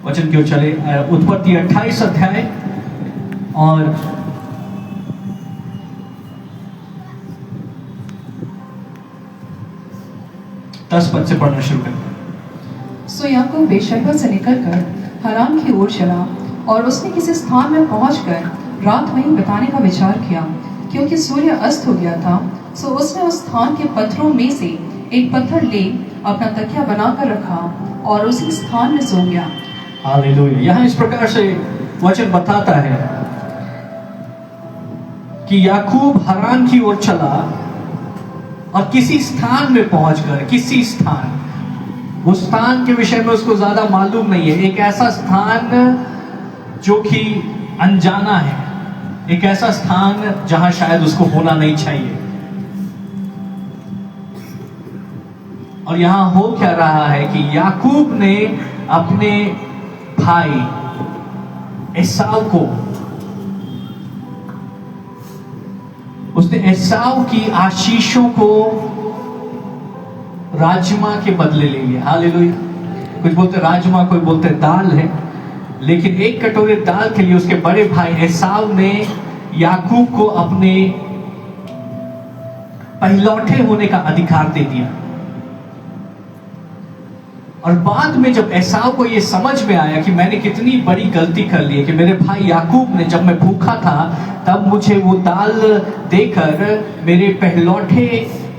वचन की ओर चले। उत्पत्ति 28 अध्याय और 10 पद से पढ़ना शुरू करते हैं। सो याकूब बेशेबा से निकलकर हरान की ओर चला और उसने किसी स्थान में पहुंचकर रात वहीं बिताने का विचार किया, क्योंकि सूर्य अस्त हो गया था। सो उसने उस स्थान के पत्थरों में से एक पत्थर ले अपना तकिया बनाकर रखा और उसी स्थान में सो गया। हालेलुया। यहाँ इस प्रकार से वचन बताता है कि याकूब हरान की ओर चला और किसी स्थान में पहुंचकर, किसी स्थान, उस स्थान के विषय में उसको ज्यादा मालूम नहीं है, एक ऐसा स्थान जो कि अनजाना है, एक ऐसा स्थान जहां शायद उसको होना नहीं चाहिए। और यहां हो क्या रहा है कि याकूब ने अपने भाई एसाव को, उसने एसाव की आशीषों को राजमा के बदले ले लिया। हालेलुया। कुछ बोलते राजमा, कोई बोलते दाल है, लेकिन एक कटोरे दाल के लिए उसके बड़े भाई एसाव ने याकूब को अपने पहलौठे होने का अधिकार दे दिया। और बाद में जब एसाव को यह समझ में आया कि मैंने कितनी बड़ी गलती कर ली है कि मेरे भाई याकूब ने, जब मैं भूखा था तब मुझे वो दाल देकर मेरे पहलौठे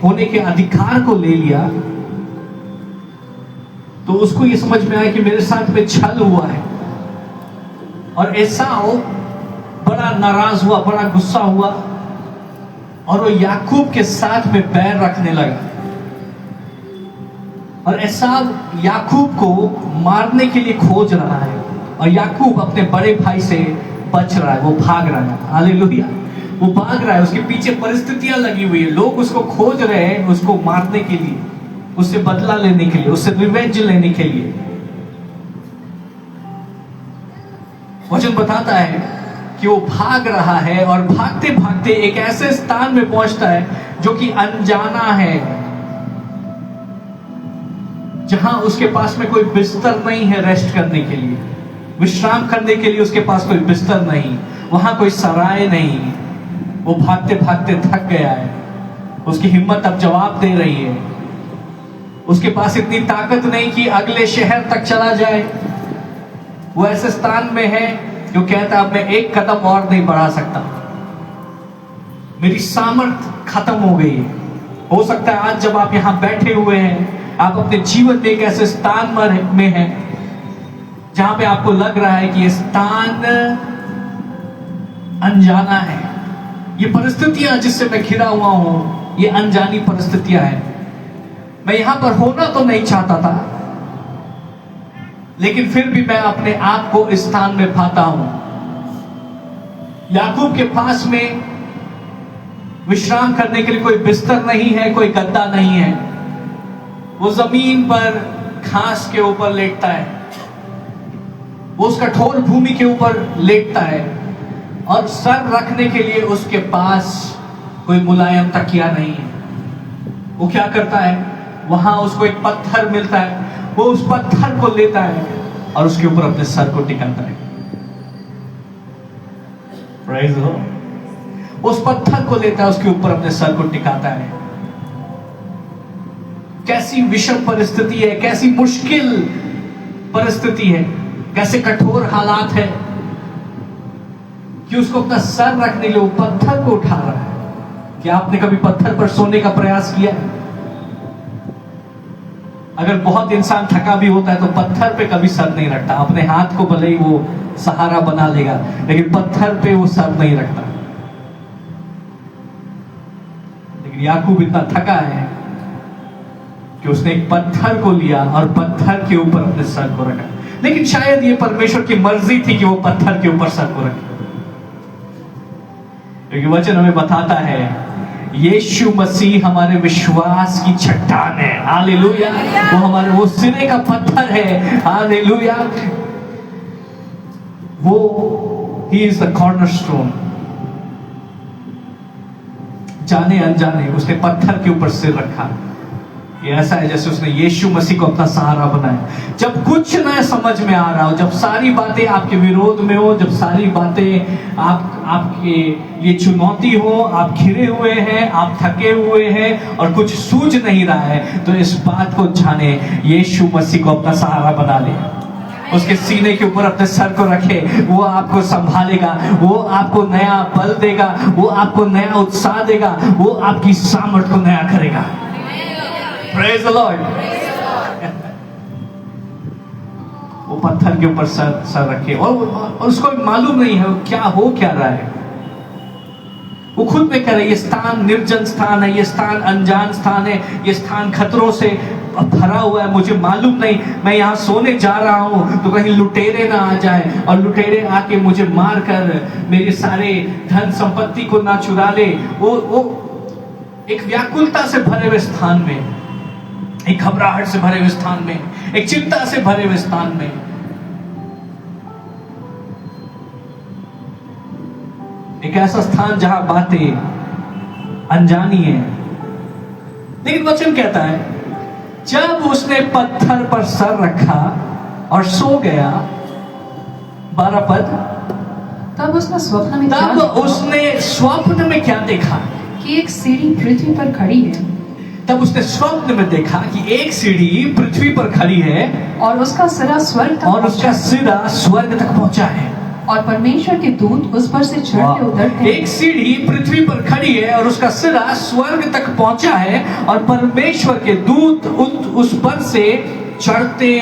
होने के अधिकार को ले लिया, तो उसको ये समझ में आया कि मेरे साथ में छल हुआ है। और एसाव बड़ा नाराज हुआ, बड़ा गुस्सा हुआ और वो याकूब के साथ में बैर रखने लगा। और एसाव याकूब को मारने के लिए खोज रहा है और याकूब अपने बड़े भाई से बच रहा है, वो भाग रहा है। हालेलुया। वो भाग रहा है, उसके पीछे परिस्थितियां लगी हुई है, लोग उसको खोज रहे हैं, उसको मारने के लिए, उससे बदला लेने के लिए, उससे रिवेंज लेने के लिए। वचन बताता है कि वो भाग रहा है और भागते भागते एक ऐसे स्थान में पहुंचता है जो कि अनजाना है, जहां उसके पास में कोई बिस्तर नहीं है रेस्ट करने के लिए, विश्राम करने के लिए उसके पास कोई बिस्तर नहीं, वहां कोई सराय नहीं। वो भागते भागते थक गया है, उसकी हिम्मत अब जवाब दे रही है, उसके पास इतनी ताकत नहीं कि अगले शहर तक चला जाए। वो ऐसे स्थान में है जो कहता अब मैं एक कदम और नहीं बढ़ा सकता, मेरी सामर्थ खत्म हो गई है। हो सकता है आज जब आप यहां बैठे हुए हैं, आप अपने जीवन में एक ऐसे स्थान में हैं जहां पे आपको लग रहा है कि ये स्थान अनजाना है, ये परिस्थितियां जिससे मैं घिरा हुआ हूं, ये अनजानी परिस्थितियां हैं। मैं यहां पर होना तो नहीं चाहता था, लेकिन फिर भी मैं अपने आप को इस स्थान में पाता हूं। याकूब के पास में विश्राम करने के लिए कोई बिस्तर नहीं है, कोई गद्दा नहीं है। वो जमीन पर घास के ऊपर लेटता है, वो उस कठोर भूमि के ऊपर लेटता है और सर रखने के लिए उसके पास कोई मुलायम तकिया नहीं है। वो क्या करता है, वहां उसको एक पत्थर मिलता है, वो उस पत्थर को लेता है और उसके ऊपर अपने सर को टिकाता है। Praise the Lord. उस पत्थर को लेता है, उसके ऊपर अपने सर को टिकाता है। कैसी विषम परिस्थिति है, कैसी मुश्किल परिस्थिति है, कैसे कठोर हालात है कि उसको अपना सर रखने के लिए वो पत्थर को उठा रहा है। क्या आपने कभी पत्थर पर सोने का प्रयास किया है? अगर बहुत इंसान थका भी होता है तो पत्थर पे कभी सर नहीं रखता। अपने हाथ को भले ही वो सहारा बना लेगा, लेकिन पत्थर पे वो सर नहीं रखता। लेकिन याकूब इतना थका है कि उसने एक पत्थर को लिया और पत्थर के ऊपर अपने सर को रखा। लेकिन शायद ये परमेश्वर की मर्जी थी कि वो पत्थर के ऊपर सर को रखे, क्योंकि वचन हमें बताता है यीशु मसीह हमारे विश्वास की चट्टान है। हालेलुया। वो हमारे वो सिरे का पत्थर है। हालेलुया। वो ही इज द कॉर्नरस्टोन। जाने अनजाने उसने पत्थर के ऊपर सिर रखा। ये ऐसा है जैसे उसने यीशु मसीह को अपना सहारा बनाया। जब कुछ न समझ में आ रहा हो, जब सारी बातें आपके विरोध में हो, जब सारी बातें आपके लिए चुनौती हो, आप घिरे हुए हैं, आप थके हुए हैं और कुछ सूझ नहीं रहा है, तो इस बात को जाने, यीशु मसीह को अपना सहारा बना ले। उसके सीने के ऊपर अपने सर को रखे, वो आपको संभालेगा, वो आपको नया बल देगा, वो आपको नया उत्साह देगा, वो आपकी सामर्थ को नया करेगा। Praise the Lord. वो पत्थर के ऊपर सर रखे और उसको मालूम नहीं है क्या रहा है। वो खुद में कह रहे, ये स्थान निर्जन स्थान है, ये स्थान अनजान स्थान है, ये स्थान खतरों से भरा हुआ है, मुझे मालूम नहीं, मैं यहाँ सोने जा रहा हूँ तो कहीं लुटेरे ना आ जाए और लुटेरे आके मुझे मार कर मेरे सारे धन संपत्ति को ना चुरा ले। वो एक व्याकुलता से भरे हुए स्थान में, एक घबराहट से भरे हुए स्थान में, एक चिंता से भरे हुए स्थान में, एक ऐसा स्थान जहां बातें अनजानी है। लेकिन वचन कहता है, जब उसने पत्थर पर सर रखा और सो गया, 12 पद, तब उसने स्वप्न में क्या देखा कि एक सीढ़ी पृथ्वी पर खड़ी है। तब उसने स्वप्न में देखा कि एक सीढ़ी पृथ्वी पर खड़ी है और उसका सिरा स्वर्ग तक पहुंचा है और परमेश्वर के दूत उस पर से चढ़ते उतरते हैं। एक सीढ़ी पृथ्वी पर खड़ी है और उसका सिरा स्वर्ग तक पहुंचा है और परमेश्वर के दूत उस पर से चढ़ते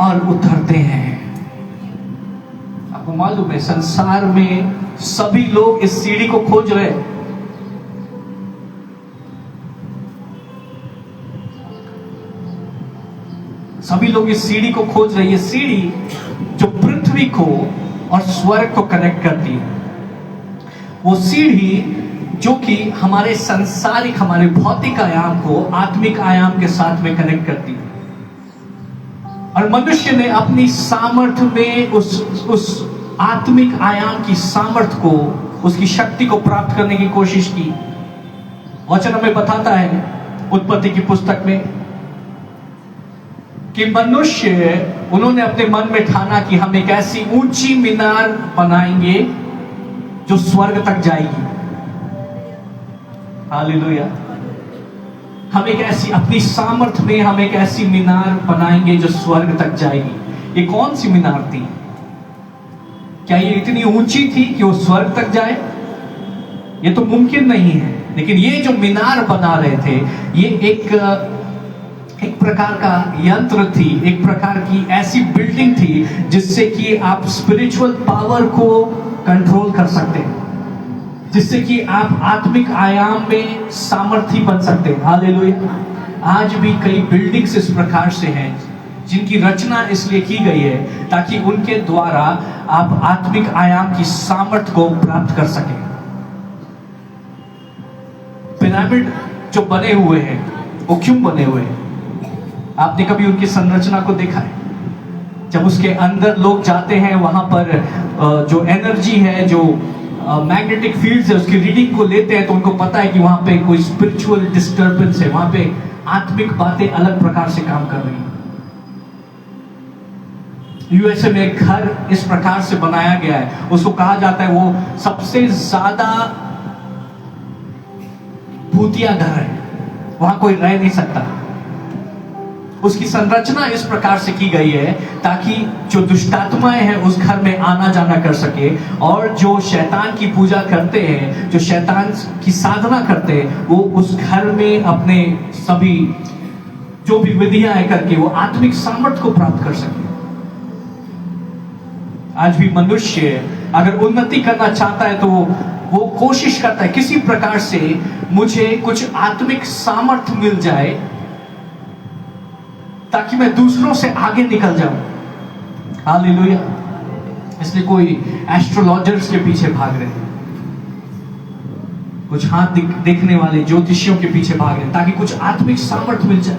और उतरते हैं। आपको मालूम है, संसार में सभी लोग इस सीढ़ी को खोज रहे हैं। सभी लोग इस सीढ़ी को खोज रहे हैं। ये सीढ़ी जो पृथ्वी को और स्वर्ग को कनेक्ट करती है, वो सीढ़ी जो कि हमारे सांसारिक, हमारे भौतिक आयाम को आत्मिक आयाम के साथ में कनेक्ट करती है। और मनुष्य ने अपनी सामर्थ्य में उस आत्मिक आयाम की सामर्थ्य को, उसकी शक्ति को प्राप्त करने की कोशिश की। वचन हमें बताता है उत्पत्ति की पुस्तक में कि मनुष्य, उन्होंने अपने मन में ठाना कि हम एक ऐसी ऊंची मीनार बनाएंगे जो स्वर्ग तक जाएगी। हालेलुया। हम एक ऐसी, अपनी सामर्थ्य में हम एक ऐसी मीनार बनाएंगे जो स्वर्ग तक जाएगी। ये कौन सी मीनार थी? क्या ये इतनी ऊंची थी कि वो स्वर्ग तक जाए? ये तो मुमकिन नहीं है। लेकिन ये जो मीनार बना रहे थे, ये एक प्रकार का यंत्र थी, एक प्रकार की ऐसी बिल्डिंग थी जिससे कि आप स्पिरिचुअल पावर को कंट्रोल कर सकते हैं, जिससे कि आप आत्मिक आयाम में सामर्थी बन सकते हैं। हालेलुया। आज भी कई बिल्डिंग्स इस प्रकार से हैं जिनकी रचना इसलिए की गई है ताकि उनके द्वारा आप आत्मिक आयाम की सामर्थ्य को प्राप्त कर सकें। पिरामिड जो बने हुए हैं, वो क्यों बने हुए हैं? आपने कभी उनकी संरचना को देखा है? जब उसके अंदर लोग जाते हैं, वहां पर जो एनर्जी है, जो मैग्नेटिक फील्ड्स है, उसकी रीडिंग को लेते हैं, तो उनको पता है कि वहां पे कोई स्पिरिचुअल डिस्टर्बेंस है, वहां पे आत्मिक बातें अलग प्रकार से काम कर रही हैं। यूएसए में एक घर इस प्रकार से बनाया गया है, उसको कहा जाता है वो सबसे ज्यादा भूतिया घर है, वहां कोई रह नहीं सकता। उसकी संरचना इस प्रकार से की गई है ताकि जो दुष्टात्माएं हैं उस घर में आना जाना कर सके, और जो शैतान की पूजा करते हैं, जो शैतान की साधना करते हैं, वो उस घर में अपने सभी जो भी विधियां है करके वो आत्मिक सामर्थ्य को प्राप्त कर सके। आज भी मनुष्य अगर उन्नति करना चाहता है तो वो कोशिश करता है किसी प्रकार से मुझे कुछ आत्मिक सामर्थ्य मिल जाए ताकि मैं दूसरों से आगे निकल जाऊं। हालेलुया। इसलिए कोई एस्ट्रोलॉजर्स के पीछे भाग रहे हैं, कुछ हाथ देखने वाले ज्योतिषियों के पीछे भाग रहे हैं ताकि कुछ आत्मिक सामर्थ्य मिल जाए।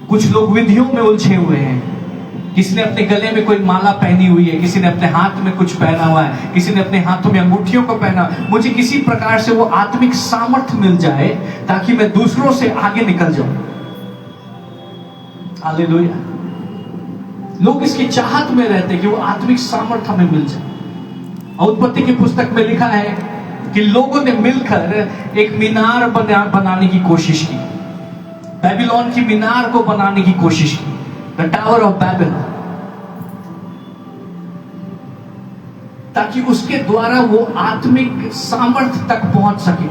कुछ लोग विधियों में उलझे हुए हैं किसी ने अपने गले में कोई माला पहनी हुई है, किसी ने अपने हाथ में कुछ पहना हुआ है, किसी ने अपने हाथों में अंगूठियों को पहना। मुझे किसी प्रकार से वो आत्मिक सामर्थ्य मिल जाए ताकि मैं दूसरों से आगे निकल जाऊं। हालेलुया। लोग इसकी चाहत में रहते हैं कि वो आत्मिक सामर्थ्य हमें मिल जाए। और उत्पत्ति की पुस्तक में लिखा है कि लोगों ने मिलकर एक मीनार बनाने की कोशिश की, बेबीलोन की मीनार को बनाने की कोशिश की, द टावर ऑफ बेबील, ताकि उसके द्वारा वो आत्मिक सामर्थ्य तक पहुंच सके।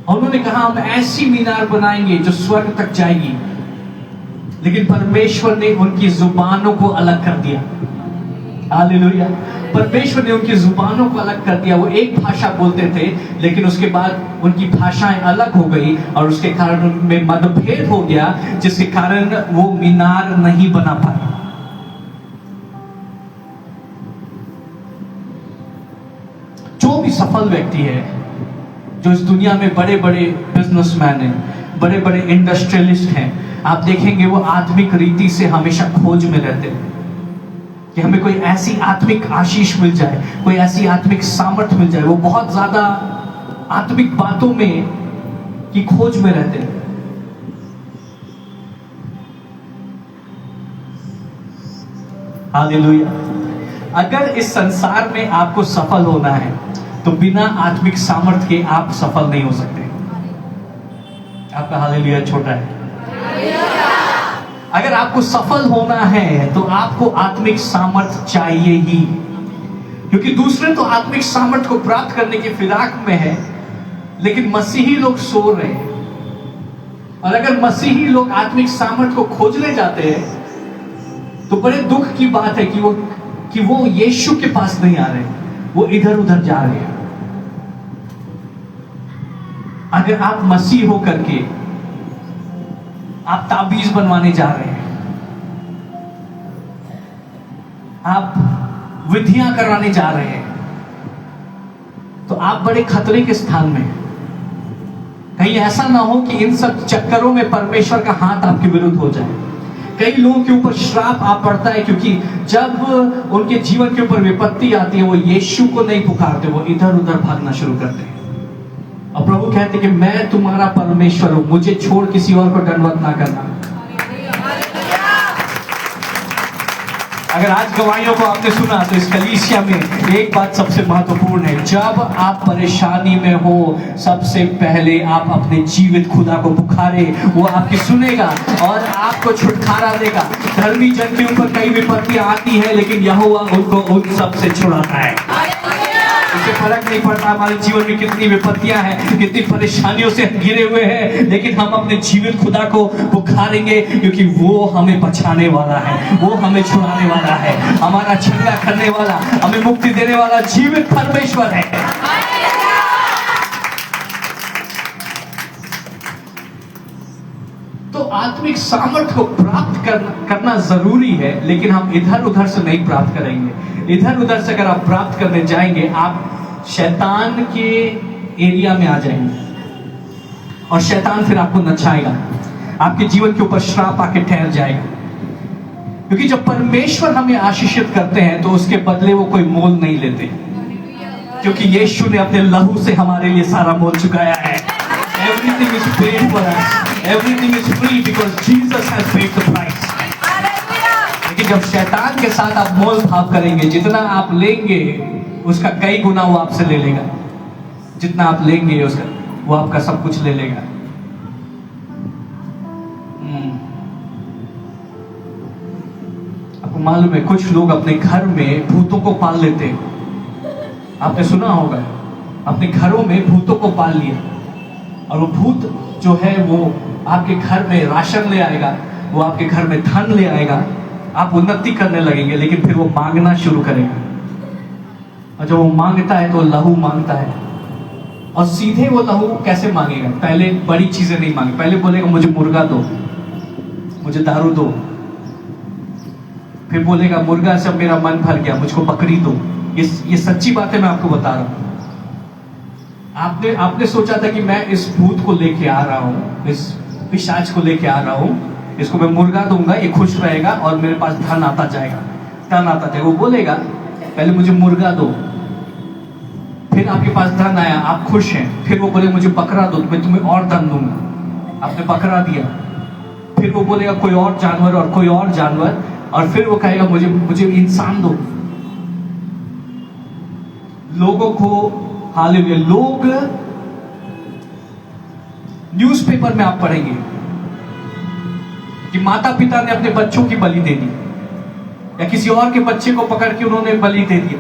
और उन्होंने कहा हम ऐसी मीनार बनाएंगे जो स्वर्ग तक जाएगी। लेकिन परमेश्वर ने उनकी जुबानों को अलग कर दिया। हालेलुया। परमेश्वर ने उनकी जुबानों को अलग कर दिया। वो एक भाषा बोलते थे, लेकिन उसके बाद उनकी भाषाएं अलग हो गई और उसके कारण उनमें मतभेद हो गया, जिसके कारण वो मीनार नहीं बना पाए। जो भी सफल व्यक्ति है, जो इस दुनिया में बड़े बड़े बिजनेसमैन हैं, बड़े बड़े इंडस्ट्रियलिस्ट हैं, आप देखेंगे वो आत्मिक रीति से हमेशा खोज में रहते हैं कि हमें कोई ऐसी आत्मिक आशीष मिल जाए, कोई ऐसी आत्मिक सामर्थ्य मिल जाए। वो बहुत ज्यादा आत्मिक बातों में की खोज में रहते हैं। हालेलुया। अगर इस संसार में आपको सफल होना है तो बिना आत्मिक सामर्थ्य के आप सफल नहीं हो सकते। आपका हालेलुया छोटा है। अगर आपको सफल होना है तो आपको आत्मिक सामर्थ्य चाहिए ही, क्योंकि दूसरे तो आत्मिक सामर्थ्य को प्राप्त करने की फिराक में है, लेकिन मसीही लोग सो रहे हैं। और अगर मसीही लोग आत्मिक सामर्थ्य को खोजने जाते हैं तो बड़े दुख की बात है कि वो यीशु के पास नहीं आ रहे, वो इधर उधर जा रहे हैं। अगर आप मसीह हो करके आप ताबीज बनवाने जा रहे हैं, आप विधियां कराने जा रहे हैं, तो आप बड़े खतरे के स्थान में हैं। कहीं ऐसा ना हो कि इन सब चक्करों में परमेश्वर का हाथ आपके विरुद्ध हो जाए। कई लोगों के ऊपर श्राप आ पड़ता है, क्योंकि जब उनके जीवन के ऊपर विपत्ति आती है वो यीशु को नहीं पुकारते, वो इधर उधर भागना शुरू करते हैं। और प्रभु कहते कि मैं तुम्हारा परमेश्वर हूं, मुझे छोड़ किसी और को दंडवत ना करना। अगर आज गवाहियों को आपने सुना तो इस कलीसिया में एक बात सबसे महत्वपूर्ण है, जब आप परेशानी में हो सबसे पहले आप अपने जीवित खुदा को पुकारे, वो आपकी सुनेगा और आपको छुटकारा देगा। धर्मी जन के ऊपर कई विपत्तियां आती है, लेकिन यहोवा उनको उन सब से छुड़ाता है। उसे फर्क नहीं पड़ता हमारे जीवन में कितनी विपत्तियां हैं, कितनी परेशानियों से घिरे हुए हैं, लेकिन हम अपने जीवित खुदा को पुकारेंगे, क्योंकि वो हमें बचाने वाला है, वो हमें छुड़ाने वाला है, हमारा चंगा करने वाला, हमें मुक्ति देने वाला जीवित परमेश्वर है। तो आत्मिक सामर्थ्य को प्राप्त करना जरूरी है, लेकिन हम इधर उधर से नहीं प्राप्त करेंगे। इधर उधर से अगर आप प्राप्त करने जाएंगे, आप शैतान के एरिया में आ जाएंगे और शैतान फिर आपको नचाएगा, आपके जीवन के ऊपर श्राप आके ठहर जाएगा। क्योंकि जब परमेश्वर हमें आशीषित करते हैं तो उसके बदले वो कोई मोल नहीं लेते, क्योंकि यीशु ने अपने लहू से हमारे लिए सारा मोल चुकाया है। Everything is paid for us. Everything is free because Jesus has paid the price. लेकिन जब शैतान के साथ आप मोल भाव करेंगे, जितना आप लेंगे उसका कई गुना वो आपसे ले लेगा। जितना आप लेंगे उसका वो आपका सब कुछ ले लेगा। आपको मालूम है कुछ लोग अपने घर में भूतों को पाल लेते हैं। आपने सुना होगा, अपने घरों में भूतों को पाल लिया, और वो भूत जो है वो आपके घर में राशन ले आएगा, वो आपके घर में धन ले आएगा, आप उन्नति करने लगेंगे, लेकिन फिर वो मांगना शुरू करेगा। और जब वो मांगता है तो लहू मांगता है, और सीधे वो लहू कैसे मांगेगा? पहले बड़ी चीजें नहीं मांगे, पहले बोलेगा मुझे मुर्गा दो, मुझे दारू दो, फिर बोलेगा मुर्गा से मेरा मन भर गया, मुझको बकरी दो। ये सच्ची बात है, मैं आपको बता रहा हूं। आपने सोचा था कि मैं इस भूत को लेके आ रहा हूं, इस पिशाच को लेके आ रहा हूं, इसको मैं मुर्गा दूंगा, ये खुश रहेगा और मेरे पास धन आता जाएगा, धन आता जाएगा। वो बोलेगा पहले मुझे मुर्गा दो, फिर आपके पास धन आया, आप खुश हैं, फिर वो बोले मुझे बकरा दो, मैं तुम्हें और धन दूंगा। आपने बकरा दिया, फिर वो बोलेगा कोई और जानवर और कोई और जानवर, और फिर वो कहेगा मुझे इंसान दो। लोगों को हालेलुया, लोग न्यूज़पेपर में आप पढ़ेंगे कि माता पिता ने अपने बच्चों की बलि दे दी, या किसी और के बच्चे को पकड़ के उन्होंने बलि दे दिया।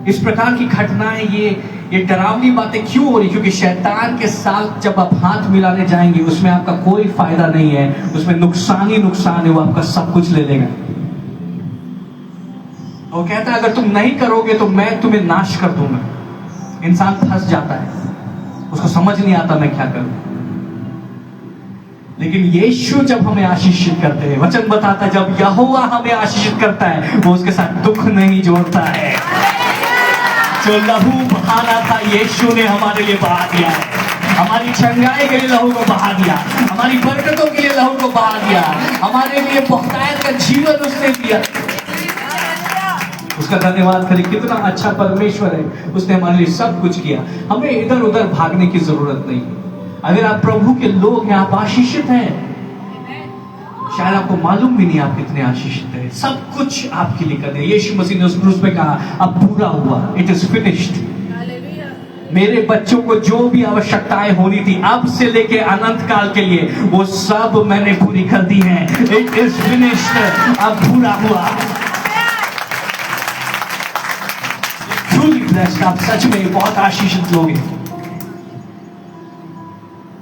इस प्रकार की घटनाएं, ये डरावनी बातें क्यों हो रही? क्योंकि शैतान के साथ जब आप हाथ मिलाने जाएंगे उसमें आपका कोई फायदा नहीं है, उसमें नुकसान ही नुकसान है, वो आपका सब कुछ ले लेगा। वो कहता है अगर तुम नहीं करोगे तो मैं तुम्हें नाश कर दूंगा। इंसान फंस जाता है, उसको समझ नहीं आता मैं क्या करूं। लेकिन यीशु जब हमें आशीषित करते हैं, वचन बताता है जब यहोवा हमें आशीषित करता है वो उसके साथ दुख नहीं जोड़ता है। जो लहू बहाना था यीशु ने हमारे लिए बहा दिया है। हमारी चंगाई के लिए लहू को बहा दिया, हमारी बरकतों के लिए लहू को बहा दिया, हमारे लिए बहुतायत का जीवन उसने दिया। उसका धन्यवाद करें, कितना अच्छा परमेश्वर है, उसने हमारे लिए सब कुछ किया। हमें इधर उधर भागने की जरूरत नहीं। अगर आप प्रभु के लोग हैं, आप आशीषित हैं। शायद आपको मालूम भी नहीं आप कितने आशीषित हैं। सब कुछ आपके लिए कर दिया। यीशु मसीह ने उस क्रूस पे कहा अब पूरा हुआ, इट इज फिनिश्ड। मेरे बच्चों को जो भी आवश्यकताएं होनी थी अब से लेके अनंत काल के लिए, वो सब मैंने पूरी कर दी है। इट इज फिनिश्ड, अब पूरा हुआ। आप सच में बहुत आशीषित लोग हैं।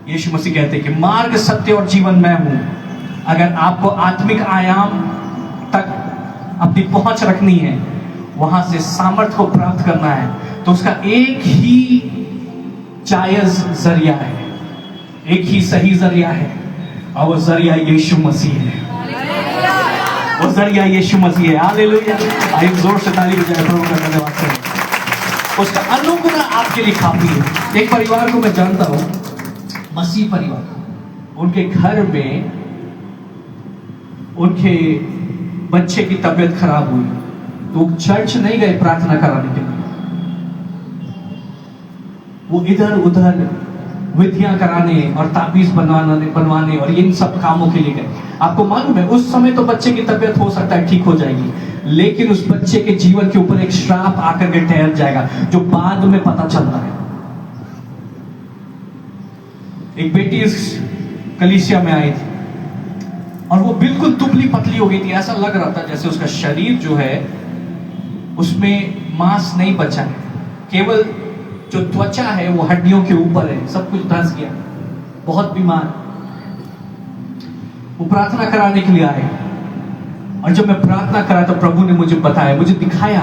यीशु मसीह कहते हैं कि मार्ग, सत्य और जीवन मैं हूं। अगर आपको आत्मिक आयाम तक अपनी पहुंच रखनी है, वहां से सामर्थ्य को प्राप्त करना है, तो उसका एक ही जायज जरिया है, एक ही सही जरिया है, और वो जरिया यीशु मसीह है। वो जरिया यीशु मसीह है। हालेलुया। आइए जोर से ताली बजाएं प्रभु का धन्यवाद करें। उसका अनुग्रह आपके लिए काफी है। एक परिवार को मैं जानता हूं, मसीह परिवार, उनके घर में उनके बच्चे की तबीयत खराब हुई तो चर्च नहीं गए प्रार्थना कराने के लिए, वो इधर उधर विधियां कराने और ताबीज बनवाने और इन सब कामों के लिए गए। आपको मालूम है उस समय तो बच्चे की तबीयत हो सकता है ठीक हो जाएगी, लेकिन उस बच्चे के जीवन के ऊपर एक श्राप आकर के ठहर जाएगा जो बाद में पता चलता है। एक बेटी इस कलीसिया में आई थी और वो बिल्कुल दुबली पतली हो गई थी। ऐसा लग रहा था जैसे उसका शरीर जो है उसमें मांस नहीं बचा है, केवल जो त्वचा है वो हड्डियों के ऊपर है, सब कुछ धंस गया, बहुत बीमार। वो प्रार्थना कराने के लिए आए और जब मैं प्रार्थना करा तो प्रभु ने मुझे बताया, मुझे दिखाया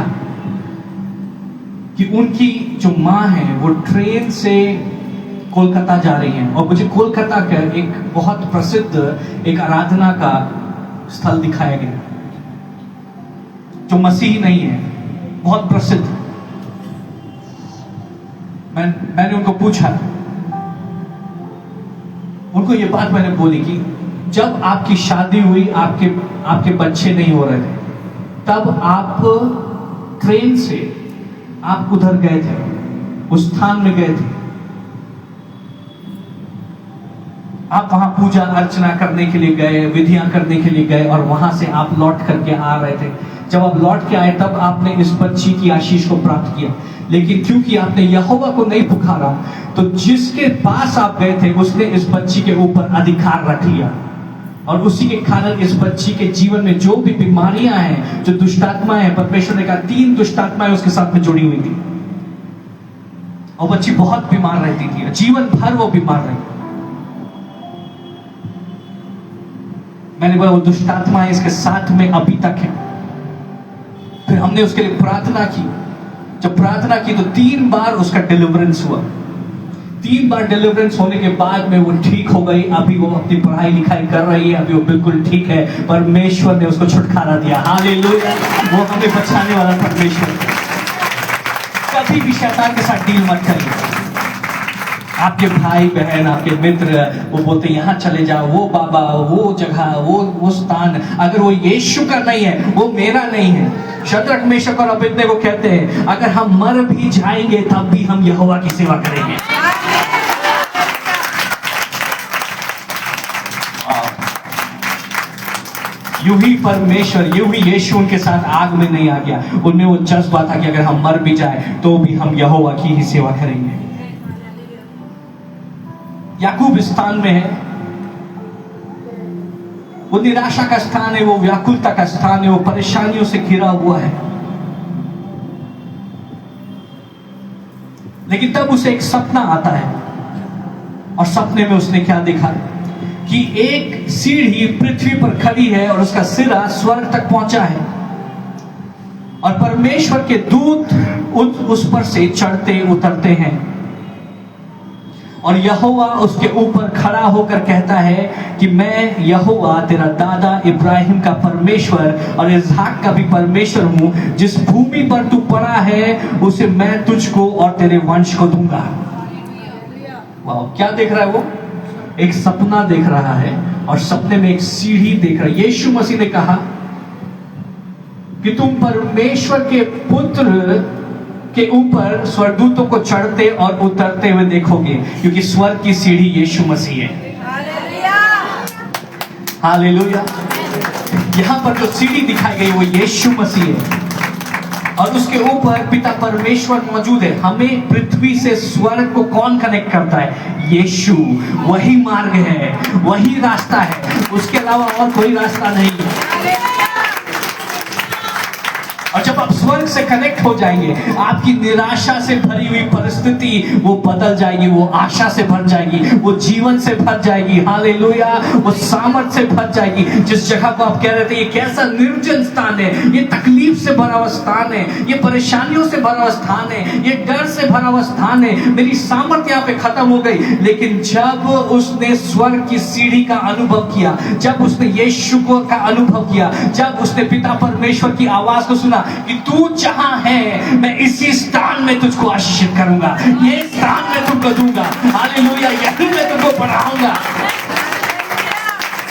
कि उनकी जो माँ है वो ट्रेन से कोलकाता जा रही हैं, और मुझे कोलकाता का एक बहुत प्रसिद्ध एक आराधना का स्थल दिखाया गया जो मसीही नहीं है, बहुत प्रसिद्ध। मैंने उनको पूछा, उनको ये बात मैंने बोली कि जब आपकी शादी हुई, आपके बच्चे नहीं हो रहे थे, तब आप ट्रेन से आप उधर गए थे, उस स्थान में गए थे, आप वहां पूजा अर्चना करने के लिए गए, विधियां करने के लिए गए, और वहां से आप लौट करके आ रहे थे। जब आप लौट के आए तब आपने इस बच्ची की आशीष को प्राप्त किया, लेकिन क्योंकि आपने यहोवा को नहीं पुकारा तो जिसके पास आप गए थे उसने इस बच्ची के ऊपर अधिकार रख लिया, और उसी के कारण इस बच्ची के जीवन में जो भी बीमारियां हैं, जो दुष्टात्माएं हैं, परमेश्वर ने कहा 3 दुष्टात्माएं उसके साथ में जुड़ी हुई थी, और बच्ची बहुत बीमार रहती थी, जीवन भर वो बीमार रही। मैंने बोला वो दुष्टात्माएं इसके साथ में अभी तक है। फिर हमने उसके लिए प्रार्थना की। जब प्रार्थना की तो 3 बार उसका डिलीवरेंस हुआ। 3 बार डिलीवरेंस होने के बाद में वो ठीक हो गई। अभी वो अपनी पढ़ाई लिखाई कर रही है, अभी वो बिल्कुल ठीक है। परमेश्वर ने उसको छुटकारा दिया। हालेलुया। वो हमें बचाने वाला परमेश्वर। कभी भी शैतान के साथ डील मत करिए। आपके भाई बहन, आपके मित्र वो बोलते यहाँ चले जाओ, वो बाबा, वो जगह, वो स्थान, अगर वो यीशु का नहीं है, वो मेरा नहीं है। शद्रक, मेशक और अबेदnego को कहते हैं अगर हम मर भी जाएंगे तब भी हम यहोवा की सेवा करेंगे। यूं ही परमेश्वर, यूं ही यीशु उनके साथ आग में नहीं आ गया, उनमें वो जज्बा था कि अगर हम मर भी जाए तो भी हम यहोवा की ही सेवा करेंगे। याकूब स्थान में है, वो निराशा का स्थान है, वो व्याकुलता का स्थान है, वो परेशानियों से घिरा हुआ है। लेकिन तब उसे एक सपना आता है और सपने में उसने क्या देखा कि एक सीढ़ी पृथ्वी पर खड़ी है और उसका सिरा स्वर्ग तक पहुंचा है और परमेश्वर के दूत उस पर से चढ़ते उतरते हैं और यहोवा उसके ऊपर खड़ा होकर कहता है कि मैं यहोवा तेरा दादा इब्राहिम का परमेश्वर और इसहाक का भी परमेश्वर हूं, जिस भूमि पर तू पड़ा है उसे मैं तुझको और तेरे वंश को दूंगा। वाह, क्या देख रहा है वो? एक सपना देख रहा है और सपने में एक सीढ़ी देख रहा है। यीशु मसीह ने कहा कि तुम परमेश्वर के पुत्र के ऊपर स्वर्गदूतों को चढ़ते और उतरते हुए देखोगे, क्योंकि स्वर्ग की सीढ़ी यीशु मसीह है। हालेलुया। यहां पर जो सीढ़ी दिखाई गई वो यीशु मसीह है और उसके ऊपर पिता परमेश्वर मौजूद है। हमें पृथ्वी से स्वर्ग को कौन कनेक्ट करता है? यीशु। वही मार्ग है, वही रास्ता है, उसके अलावा और कोई रास्ता नहीं है। और जब आप स्वर्ग से कनेक्ट हो जाएंगे, आपकी निराशा से भरी हुई परिस्थिति वो बदल जाएगी, वो आशा से भर जाएगी, वो जीवन से भर जाएगी। हालेलुया। वो सामर्थ से भर जाएगी। जिस जगह को आप कह रहे थे ये कैसा निर्जन स्थान है, ये तकलीफ से भरा हुआ स्थान है, ये परेशानियों से भरा हुआ स्थान है, ये डर से भरा हुआ स्थान है, मेरी सामर्थ यहाँ पे खत्म हो गई। लेकिन जब उसने स्वर्ग की सीढ़ी का अनुभव किया, जब उसने यीशु को का अनुभव किया, जब उसने पिता परमेश्वर की आवाज को सुना कि तू जहां है मैं इसी स्थान में तुझको आशीषित करूंगा, ये स्थान में तुमको दूंगा। हालेलुया। यहीं मैं तुमको बढ़ाऊंगा।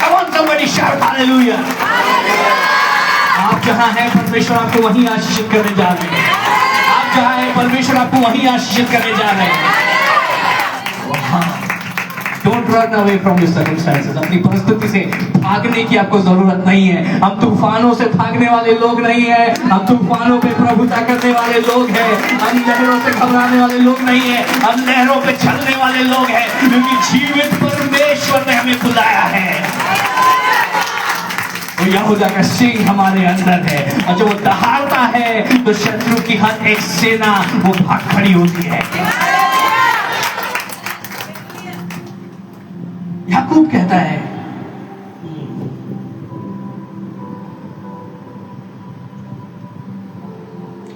Come on somebody shout hallelujah. आप जहां हैं परमेश्वर आपको वहीं आशीषित करने जा रहे हैं। आप जहां हैं परमेश्वर आपको वहीं आशीषित करने जा रहे हैं। Don't run away from your circumstances. अपनी परिस्थिति से भागने की आपको जरूरत नहीं है। हम तूफानों से भागने वाले लोग नहीं है, हम तूफानों पे प्रभुता करने वाले लोग हैं। हम लहरों से घबराने वाले लोग नहीं है, हम लहरों पे चलने वाले लोग हैं, क्योंकि जीवित परमेश्वर ने हमें बुलाया है। वो यहोवा का सिंह हमारे अंदर है और जब वो दहाड़ता है तो शत्रु की हर एक सेना वो भाग खड़ी होती है। याकूब कहता है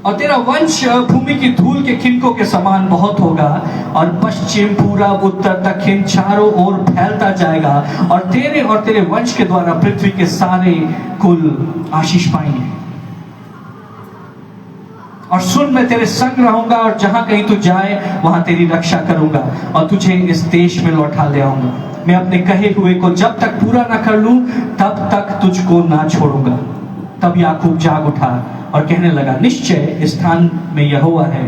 और तेरा वंश भूमि की धूल के खिनकों के समान बहुत होगा और पश्चिम, पूरब, उत्तर, दक्षिण चारों ओर फैलता जाएगा और तेरे वंश के द्वारा पृथ्वी के सारे कुल आशीष पाएंगे। और सुन, मैं तेरे संग रहूंगा और जहां कहीं तू जाए वहां तेरी रक्षा करूंगा और तुझे इस देश में लौटा ले आऊंगा। मैं अपने कहे हुए को जब तक पूरा ना कर लूं तब तक तुझको ना छोड़ूंगा। तब याकूब जाग उठा और कहने लगा, निश्चय इस स्थान में यहोवा है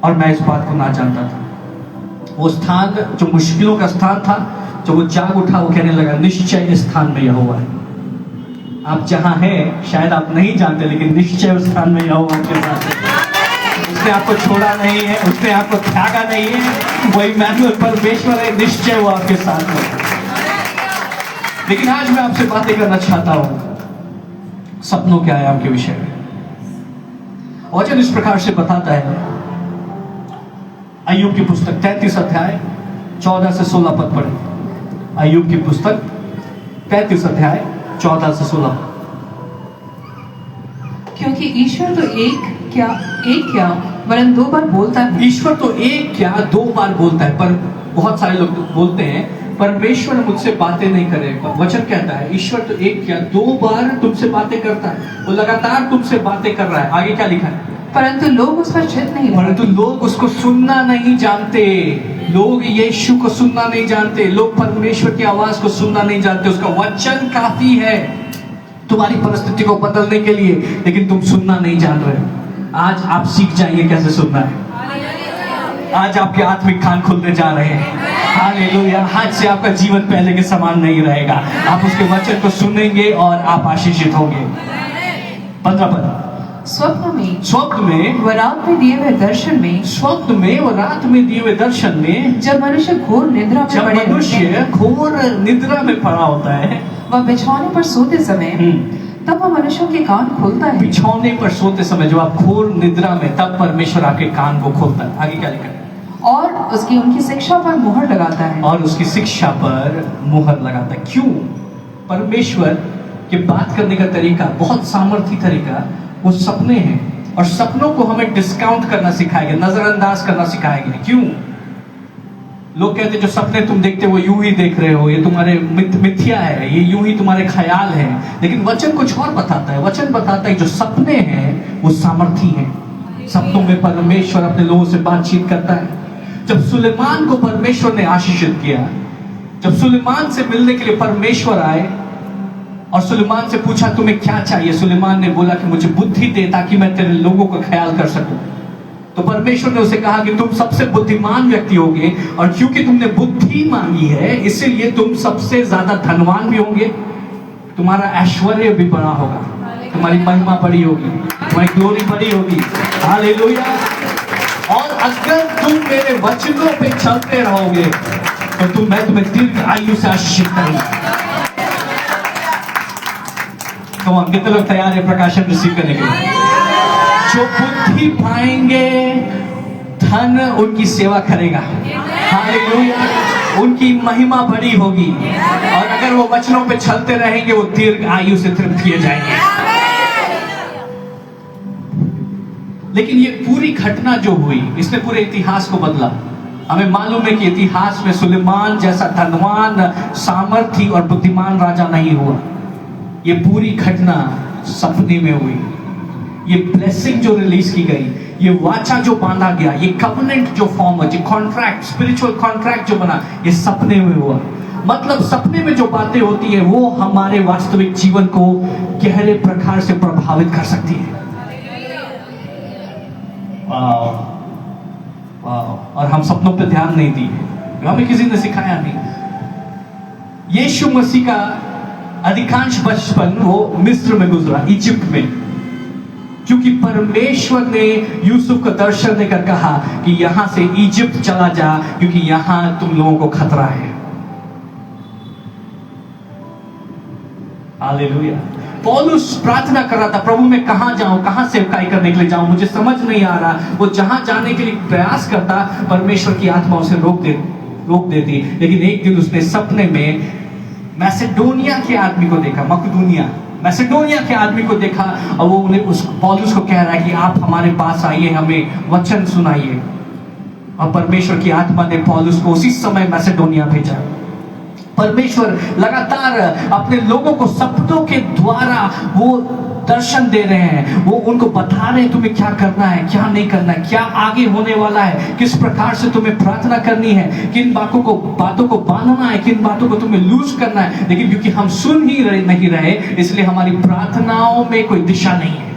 और मैं इस बात को ना जानता था। वो स्थान जो मुश्किलों का स्थान था, जो वो जाग उठा, वो कहने लगा, निश्चय इस स्थान में यहोवा है। आप जहां हैं शायद आप नहीं जानते, लेकिन निश्चय उस स्थान में यहोवा के साथ है। उसने आपको छोड़ा नहीं है, उसने आपको त्यागा नहीं है। वो इम्मानुएल परमेश्वर है, निश्चय वो आपके साथ है। लेकिन आज मैं आपसे बातें करना चाहता हूं सपनों के आयाम के विषय में। वचन इस प्रकार से बताता है, अय्यूब की पुस्तक 33 अध्याय 14 से 16 पद पढ़े। अय्यूब की पुस्तक 33 अध्याय 14 से 16। क्योंकि ईश्वर तो एक क्या वरन दो बार बोलता है। ईश्वर तो एक क्या दो बार बोलता है। पर बहुत सारे लोग बोलते हैं परमेश्वर मुझसे बातें नहीं करेगा। वचन कहता है ईश्वर तो एक क्या दो बार तुमसे बातें करता है, वो लगातार तुमसे बातें कर रहा है। आगे क्या लिखा है? परंतु लोग उस पर चित्त नहीं परंतु लगाते। लोग उसको सुनना नहीं जानते। लोग यीशु को सुनना नहीं जानते। लोग परमेश्वर की आवाज को सुनना नहीं जानते। उसका वचन काफी है तुम्हारी परिस्थिति को बदलने के लिए, लेकिन तुम सुनना नहीं जान रहे हो। आज आप सीख जाइए कैसे सुनना है। आज आपके आत्मिक कान खुलने जा रहे हैं। हालेलुया। आज से आपका जीवन पहले के समान नहीं रहेगा। आप उसके वचन को सुनेंगे और आप आशीषित होंगे। 15 पद। स्वप्न में स्वप्न में व रात में दिए हुए दर्शन में, स्वप्न में और रात में दिए हुए दर्शन में, जब मनुष्य घोर निद्रा में जब पड़े रहते मनुष्य हैं घोर निद्रा में पड़ा होता है, व बिछौने पर सोते समय, तब वह मनुष्यों के कान खोलता है बिछौने पर सोते समय जब आप घोर निद्रा में, तब परमेश्वर आपके कान को खोलता है। आगे क्या लिखा है? और उसकी उनकी शिक्षा पर मुहर लगाता है। और उसकी शिक्षा पर मुहर लगाता है। क्यों? परमेश्वर के बात करने का तरीका बहुत सामर्थी तरीका, वो सपने हैं और सपनों को हमें डिस्काउंट करना सिखाएंगे, नजरअंदाज करना सिखाएंगे। क्यों? लोग कहते हैं जो सपने तुम देखते हो वो यूं ही देख रहे हो, ये तुम्हारे मिथ्या है, ये यूं ही तुम्हारे ख्याल हैं। लेकिन वचन कुछ और बताता है। वचन बताता है जो सपने हैं वो सामर्थी हैं। सपनों में परमेश्वर अपने लोगों से बातचीत करता है। जब सुलेमान को परमेश्वर ने आशीषित किया, जब सुलेमान से मिलने के लिए परमेश्वर आए और सुलेमान से पूछा तुम्हें क्या चाहिए, सुलेमान ने बोला कि मुझे बुद्धि दे ताकि मैं तेरे लोगों का ख्याल कर सकूं। तो परमेश्वर ने उसे कहा कि तुम सबसे बुद्धिमान व्यक्ति होगे और क्योंकि तुमने बुद्धि मांगी है इसलिए तुम सबसे ज्यादा धनवान भी होंगे, तुम्हारा ऐश्वर्य भी बड़ा होगा, तुम्हारी महिमा बड़ी होगी, तुम्हारी ग्लोरी बड़ी होगी। हालेलुया। और अगर तुम मेरे वचनों पे चलते रहोगे तो मैं तुम्हें दीर्घ आयु से आशीषित करूंगा। तो कितने लोग तैयार है प्रकाशन रिसीव करने के लिए? जो बुद्धि पाएंगे धन उनकी सेवा करेगा। हालेलुया। उनकी महिमा बड़ी होगी और अगर वो वचनों पे चलते रहेंगे वो दीर्घ आयु से तृप्त किए जाएंगे। लेकिन ये पूरी घटना जो हुई इसने पूरे इतिहास को बदला। हमें मालूम है कि इतिहास में सुलेमान जैसा धनवान, सामर्थी और बुद्धिमान राजा नहीं हुआ। ये पूरी घटना सपने में हुई। ये ब्लेसिंग जो रिलीज की गई, ये वाचा जो बांधा गया, ये कवनेंट जो फॉर्म हुआ, ये कॉन्ट्रैक्ट, स्पिरिचुअल कॉन्ट्रैक्ट जो बना, ये सपने में हुआ। मतलब सपने में जो बातें होती है वो हमारे वास्तविक जीवन को गहरे प्रकार से प्रभावित कर सकती है। और हम सपनों पे ध्यान नहीं दिए, हमें किसी ने सिखाया नहीं। यीशु मसीह का अधिकांश बचपन वो मिस्र में गुजरा, इजिप्ट में, क्योंकि परमेश्वर ने यूसुफ को दर्शन देकर कहा कि यहां से इजिप्ट चला जा क्योंकि यहां तुम लोगों को खतरा है। हालेलुया। पौलुस प्रार्थना कर रहा था, प्रभु मैं कहां जाऊं, कहां सेवकाई करने के लिए जाऊं, मुझे समझ नहीं आ रहा। वो जहां जाने के लिए प्रयास करता परमेश्वर की आत्मा उसे रोक देती। लेकिन एक दिन उसने सपने में मैसेडोनिया के आदमी को देखा, मैसेडोनिया के आदमी को देखा और वो उन्हें पौलुस को कह रहा है कि आप हमारे पास आइए, हमें वचन सुनाइए। और परमेश्वर की आत्मा ने पौलुस को उसी समय मैसेडोनिया भेजा। परमेश्वर लगातार अपने लोगों को सपनों के द्वारा वो दर्शन दे रहे हैं, वो उनको बता रहे हैं तुम्हें क्या करना है, क्या नहीं करना है, क्या आगे होने वाला है, किस प्रकार से तुम्हें प्रार्थना करनी है, किन बातों को बांधना है, किन बातों को तुम्हें लूज करना है। लेकिन क्योंकि हम सुन ही नहीं रहे इसलिए हमारी प्रार्थनाओं में कोई दिशा नहीं है।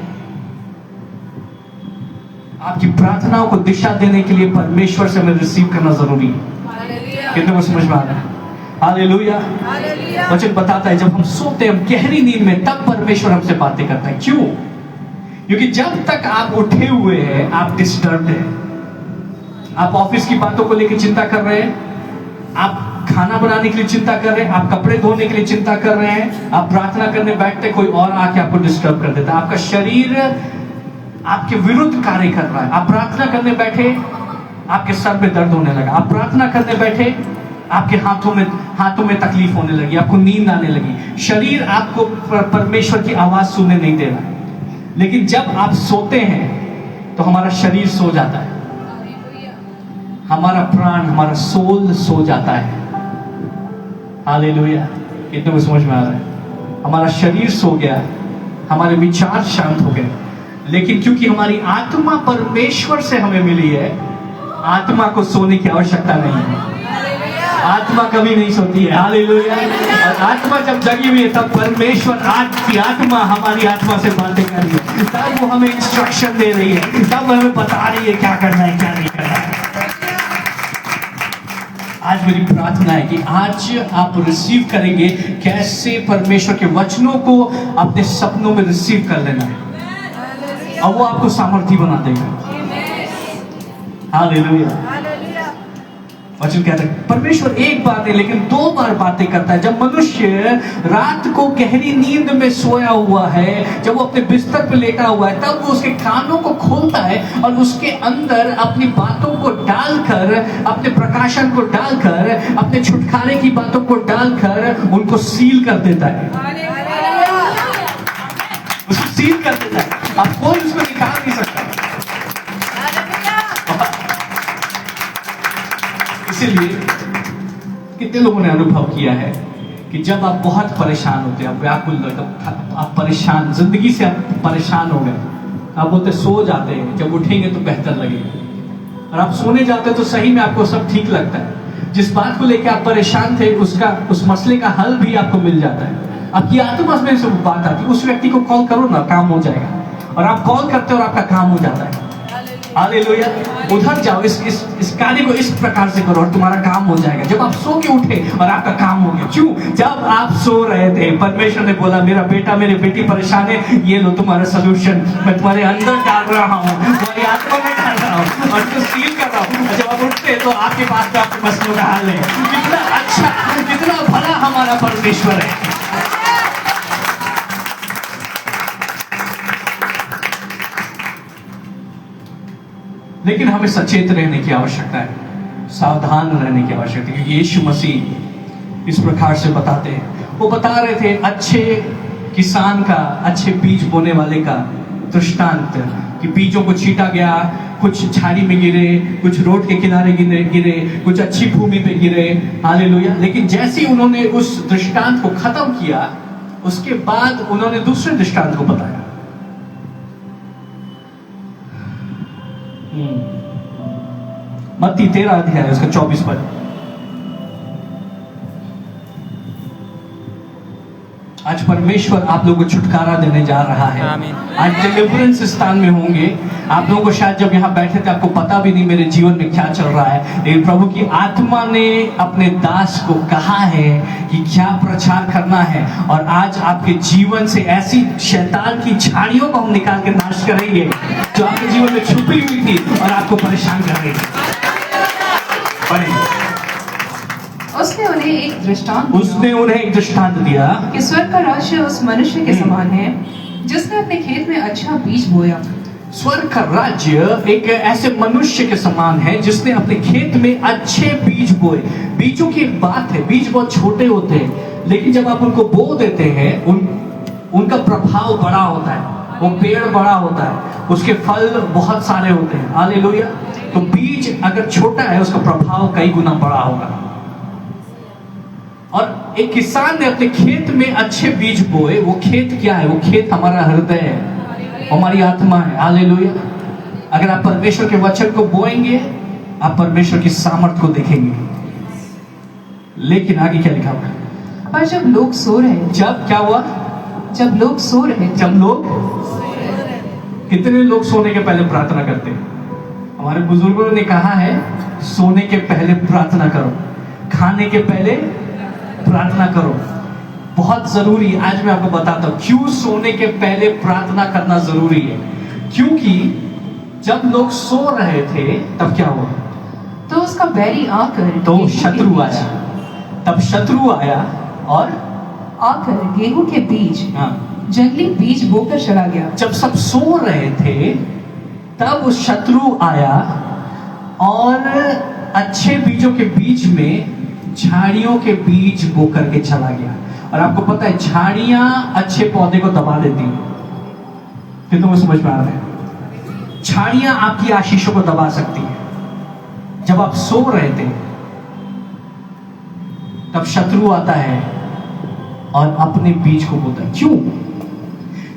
आपकी प्रार्थनाओं को दिशा देने के लिए परमेश्वर से हमें रिसीव करना जरूरी है। कितने को समझ में आ रहा है? हालेलुया। वचन बताता है जब हम सोते हैं, हम गहरी नींद में, तब परमेश्वर हमसे बातें करता है। क्यों? क्योंकि जब तक आप उठे हुए हैं आप डिस्टर्ब हैं। आप ऑफिस की बातों को लेकर चिंता कर रहे हैं, आप खाना बनाने के लिए चिंता कर रहे हैं, आप कपड़े धोने के लिए चिंता कर रहे हैं, आप प्रार्थना करने बैठते कोई और आके आपको डिस्टर्ब कर देता है। आपका शरीर आपके विरुद्ध कार्य कर रहा है। आप प्रार्थना करने बैठे आपके सर में दर्द होने लगा, आप प्रार्थना करने बैठे आपके हाथों में तकलीफ होने लगी, आपको नींद आने लगी, शरीर आपको परमेश्वर की आवाज सुनने नहीं दे रहा। लेकिन जब आप सोते हैं तो हमारा शरीर सो जाता है, हमारा प्राण, हमारा सोल सो जाता है। हालेलुया। कितने को समझ में आ रहा है? हमारा शरीर सो गया, हमारे विचार शांत हो गए, लेकिन क्योंकि हमारी आत्मा परमेश्वर से हमें मिली है, आत्मा को सोने की आवश्यकता नहीं है। आत्मा कभी नहीं सोती है। हालेलुया। और आत्मा जब जगी हुई है तब परमेश्वर आज की आत्मा हमारी आत्मा से बातें कर रही है, तब वो हमें इंस्ट्रक्शन दे रही है, तब हमें बता रही है क्या करना है क्या नहीं करना है। आज मेरी प्रार्थना है कि आज आप रिसीव करेंगे कैसे परमेश्वर के वचनों को अपने सपनों में रिसीव कर लेना है और वो आपको सामर्थ्य बना देगा। हालेलुया। वचन कहता है परमेश्वर एक बार नहीं लेकिन 2 बार बातें करता है। जब मनुष्य रात को गहरी नींद में सोया हुआ है, जब वो अपने बिस्तर पर लेटा हुआ है, तब वो उसके कानों को खोलता है और उसके अंदर अपनी बातों को डालकर, अपने प्रकाशन को डालकर, अपने छुटकारे की बातों को डालकर उनको सील कर देता है। उसको सील कर देता है, अब कोई उसको निकाल नहीं सकता। इसीलिए कितने लोगों ने अनुभव किया है कि जब आप बहुत परेशान होते हैं, आप व्याकुल होते हैं, आप परेशान, जिंदगी से आप परेशान हो गए, आप बोलते सो जाते हैं, जब उठेंगे तो बेहतर लगेगा। और आप सोने जाते हैं तो सही में आपको सब ठीक लगता है। जिस बात को लेकर आप परेशान थे उस मसले का हल भी आपको मिल जाता है। आपकी आत्मा में से बात आती है, उस व्यक्ति को कॉल करो ना, काम हो जाएगा। और आप कॉल करते हो और आपका काम हो जाता है। हालेलुया। उधर जाओ, इस कार्य को इस प्रकार से करो और तुम्हारा काम हो जाएगा। जब आप सो के उठे और आपका काम हो गया। क्यों? जब आप सो रहे थे परमेश्वर ने बोला मेरा बेटा मेरी बेटी परेशान है, ये लो तुम्हारा सलूशन, मैं तुम्हारे अंदर डाल रहा हूँ, तुम्हारी आत्मा में डाल रहा हूँ और तो सील कर रहा हूँ। जब आप उठते तो आपके पास तो आपके मसलों का हाल है। कितना अच्छा, कितना भला हमारा परमेश्वर है। लेकिन हमें सचेत रहने की आवश्यकता है, सावधान रहने की आवश्यकता है, क्योंकि यीशु मसीह इस प्रकार से बताते हैं। वो बता रहे थे अच्छे किसान का, अच्छे बीज बोने वाले का दृष्टांत, कि बीजों को छीटा गया, कुछ झाड़ी में गिरे, कुछ रोड के किनारे गिरे, कुछ अच्छी भूमि पे गिरे। हालेलुया। लेकिन जैसे ही उन्होंने उस दृष्टांत को खत्म किया, उसके बाद उन्होंने दूसरे दृष्टांत को बताया। मत्ती 13 अध्याय उसका 24 पद। आज परमेश्वर आप लोगों को छुटकारा देने जा रहा है। आज डिलीवरेंस स्थान में होंगे। आप लोगों को शायद जब यहाँ बैठे थे आपको पता भी नहीं मेरे जीवन में क्या चल रहा है, लेकिन प्रभु की आत्मा ने अपने दास को कहा है कि क्या प्रचार करना है। और आज आपके जीवन से ऐसी शैतान की झाड़ियों को हम निकाल के नाश करेंगे जो आपके जीवन में छुपी हुई थी और आपको परेशान कर रही थी। उसने उन्हें एक दृष्टांत दिया कि स्वर्ग का राज्य उस मनुष्य के समान है जिसने अपने खेत में अच्छा बीज बोया। स्वर्ग का राज्य एक ऐसे मनुष्य के समान है जिसने अपने खेत में अच्छे बीज बोए। बीजों की एक बात है, बीज बहुत छोटे होते हैं, लेकिन जब आप उनको बो देते हैं उनका प्रभाव बड़ा होता है, वो पेड़ बड़ा होता है, उसके फल बहुत सारे होते हैं। हालेलुया। तो बीज अगर छोटा है उसका प्रभाव कई गुना बड़ा होगा। और एक किसान ने अपने खेत में अच्छे बीज बोए। वो खेत क्या है? वो खेत हमारा हृदय है, हमारी आत्मा है। हालेलुया। अगर आप परमेश्वर के वचन को बोएंगे आप परमेश्वर की सामर्थ को देखेंगे। लेकिन आगे क्या लिखा हुआ है? पर जब लोग सो रहे थे, जब क्या हुआ? जब लोग सो रहे थे, जब लोग, कितने लोग सोने के पहले प्रार्थना करते हैं? हमारे बुजुर्गों ने कहा है सोने के पहले प्रार्थना करो, खाने के पहले प्रार्थना करो। बहुत जरूरी है। आज मैं आपको बताता हूं क्यों सोने के पहले प्रार्थना करना जरूरी है। क्योंकि जब लोग सो रहे थे तब क्या हुआ? तो उसका बैरी आकर, तो शत्रु आया। तब शत्रु आया और आकर गेहूं के बीज, जंगली बीज बोकर चला गया। जब सब सो रहे थे तब उस शत्रु आया और अच्छे बीजों के बीच में झाड़ियों के बीज बो करके चला गया। और आपको पता है झाड़ियां अच्छे पौधे को दबा देती हैं। फिर तुम्हें समझ में आ रहा है? झाड़ियां आपकी आशीषों को दबा सकती हैं। जब आप सो रहे थे तब शत्रु आता है और अपने बीज को बोता है। क्यों?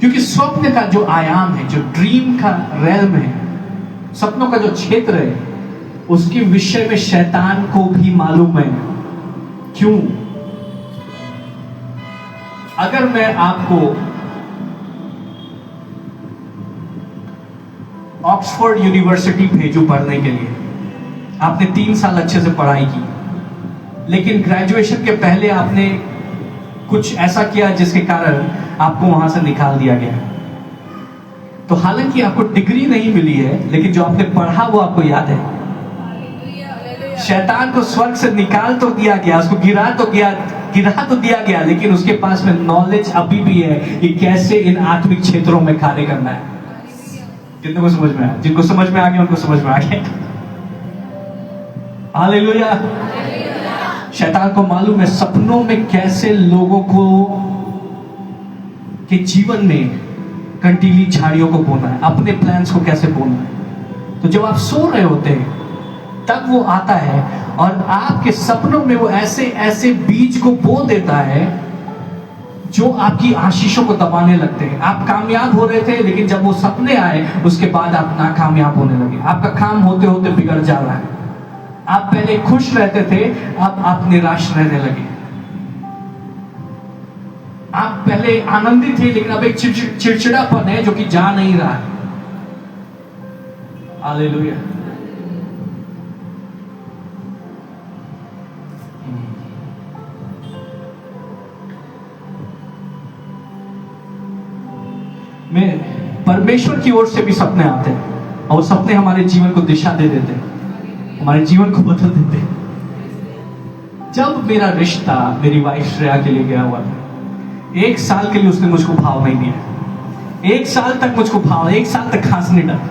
क्योंकि स्वप्न का जो आयाम है, जो ड्रीम का रेल्म है, सपनों का जो क्षेत्र है, उसके विषय में शैतान को भी मालूम है। क्यों? अगर मैं आपको ऑक्सफोर्ड यूनिवर्सिटी भेजूं पढ़ने के लिए, आपने 3 साल अच्छे से पढ़ाई की, लेकिन ग्रेजुएशन के पहले आपने कुछ ऐसा किया जिसके कारण आपको वहां से निकाल दिया गया, तो हालांकि आपको डिग्री नहीं मिली है, लेकिन जो आपने पढ़ा वो आपको याद है। शैतान को स्वर्ग से निकाल तो दिया गया, उसको गिरा तो दिया गया, लेकिन उसके पास में नॉलेज अभी भी है कि कैसे इन आत्मिक क्षेत्रों में कार्य करना है। कितने को समझ में आया? जिनको समझ में आ गया उनको समझ में आ गया। हालेलुया। शैतान को मालूम है सपनों में कैसे लोगों को के जीवन में कंटीली झाड़ियों को बोना है, अपने प्लान्स को कैसे बोना है। तो जब आप सो रहे होते हैं तब वो आता है और आपके सपनों में वो ऐसे ऐसे बीज को बो देता है जो आपकी आशीषों को दबाने लगते हैं। आप कामयाब हो रहे थे, लेकिन जब वो सपने आए उसके बाद आप नाकामयाब होने लगे। आपका काम होते होते बिगड़ जा रहा है। आप पहले खुश रहते थे, अब आप निराश रहने लगे। आप पहले आनंदित थे, लेकिन अब एक चिड़चिड़ापन है जो कि जा नहीं रहा है। हालेलुया। में परमेश्वर की ओर से भी सपने आते हैं और सपने हमारे जीवन को दिशा दे देते हैं, हमारे जीवन को बदल देते हैं। जब मेरा रिश्ता मेरी वाइफ श्रेया के लिए गया हुआ था, 1 साल के लिए उसने मुझको भाव नहीं दिया। 1 साल तक मुझको भाव, 1 साल तक खांसने लगा।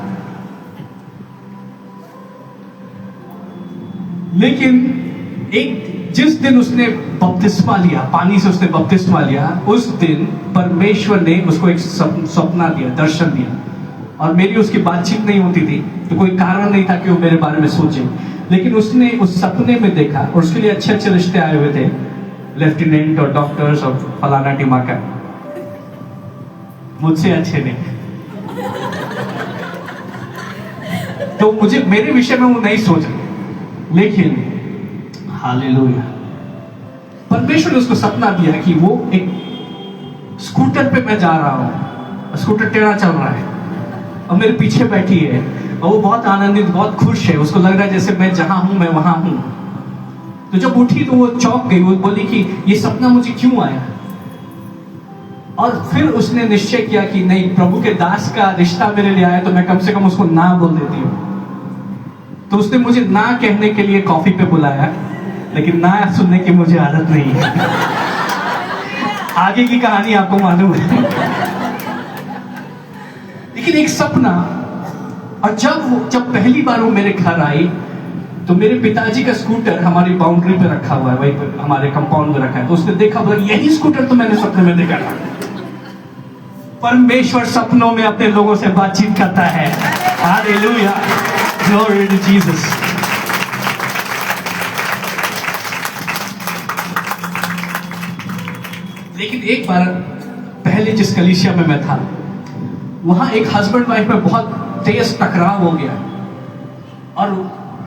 लेकिन जिस दिन उसने बपतिस्मा लिया, पानी से उसने बपतिस्मा लिया, उस दिन परमेश्वर ने उसको एक सपना दिया, दर्शन दिया। और मेरी उसकी बातचीत नहीं होती थी, तो कोई कारण नहीं था कि वो मेरे बारे में सोचे। लेकिन उसने उस सपने में देखा और उसके लिए अच्छे अच्छे रिश्ते आए हुए थे, लेफ्टिनेंट और डॉक्टर्स और फलाना टिमाका। मुझसे अच्छे नहीं। तो मुझे मेरे विषय में वो नहीं सोच रहे। लेकिन हालेलुया, परमेश्वर ने उसको सपना दिया कि वो एक स्कूटर पे मैं जा रहा हूं, स्कूटर टेढ़ा चल रहा है और मेरे पीछे बैठी है और वो बहुत आनंदित, बहुत खुश है। उसको लग रहा है जैसे मैं जहां हूं मैं वहां हूं। तो जब उठी तो वो चौंक गई, वो बोली कि ये सपना मुझे क्यों आया। और फिर उसने निश्चय किया कि नहीं, प्रभु के दास का रिश्ता मेरे लिए आया तो मैं कम से कम उसको ना बोल देती हूँ। तो उसने मुझे ना कहने के लिए कॉफी पे बुलाया, लेकिन ना सुनने की मुझे आदत नहीं है। आगे की कहानी आपको मालूम है। लेकिन एक सपना, और जब पहली बार वो मेरे घर आई तो मेरे पिताजी का स्कूटर हमारी बाउंड्री पे रखा हुआ है, वहीं पे हमारे कंपाउंड में रखा है। तो उसने देखा, बोला यही स्कूटर तो मैंने सपने में देखा था। परमेश्वर सपनों में अपने लोगों से बातचीत करता है। Hallelujah, glory to Jesus. लेकिन एक बार पहले जिस कलीसिया में मैं था, वहां एक हस्बैंड वाइफ में बहुत तेज टकराव हो गया और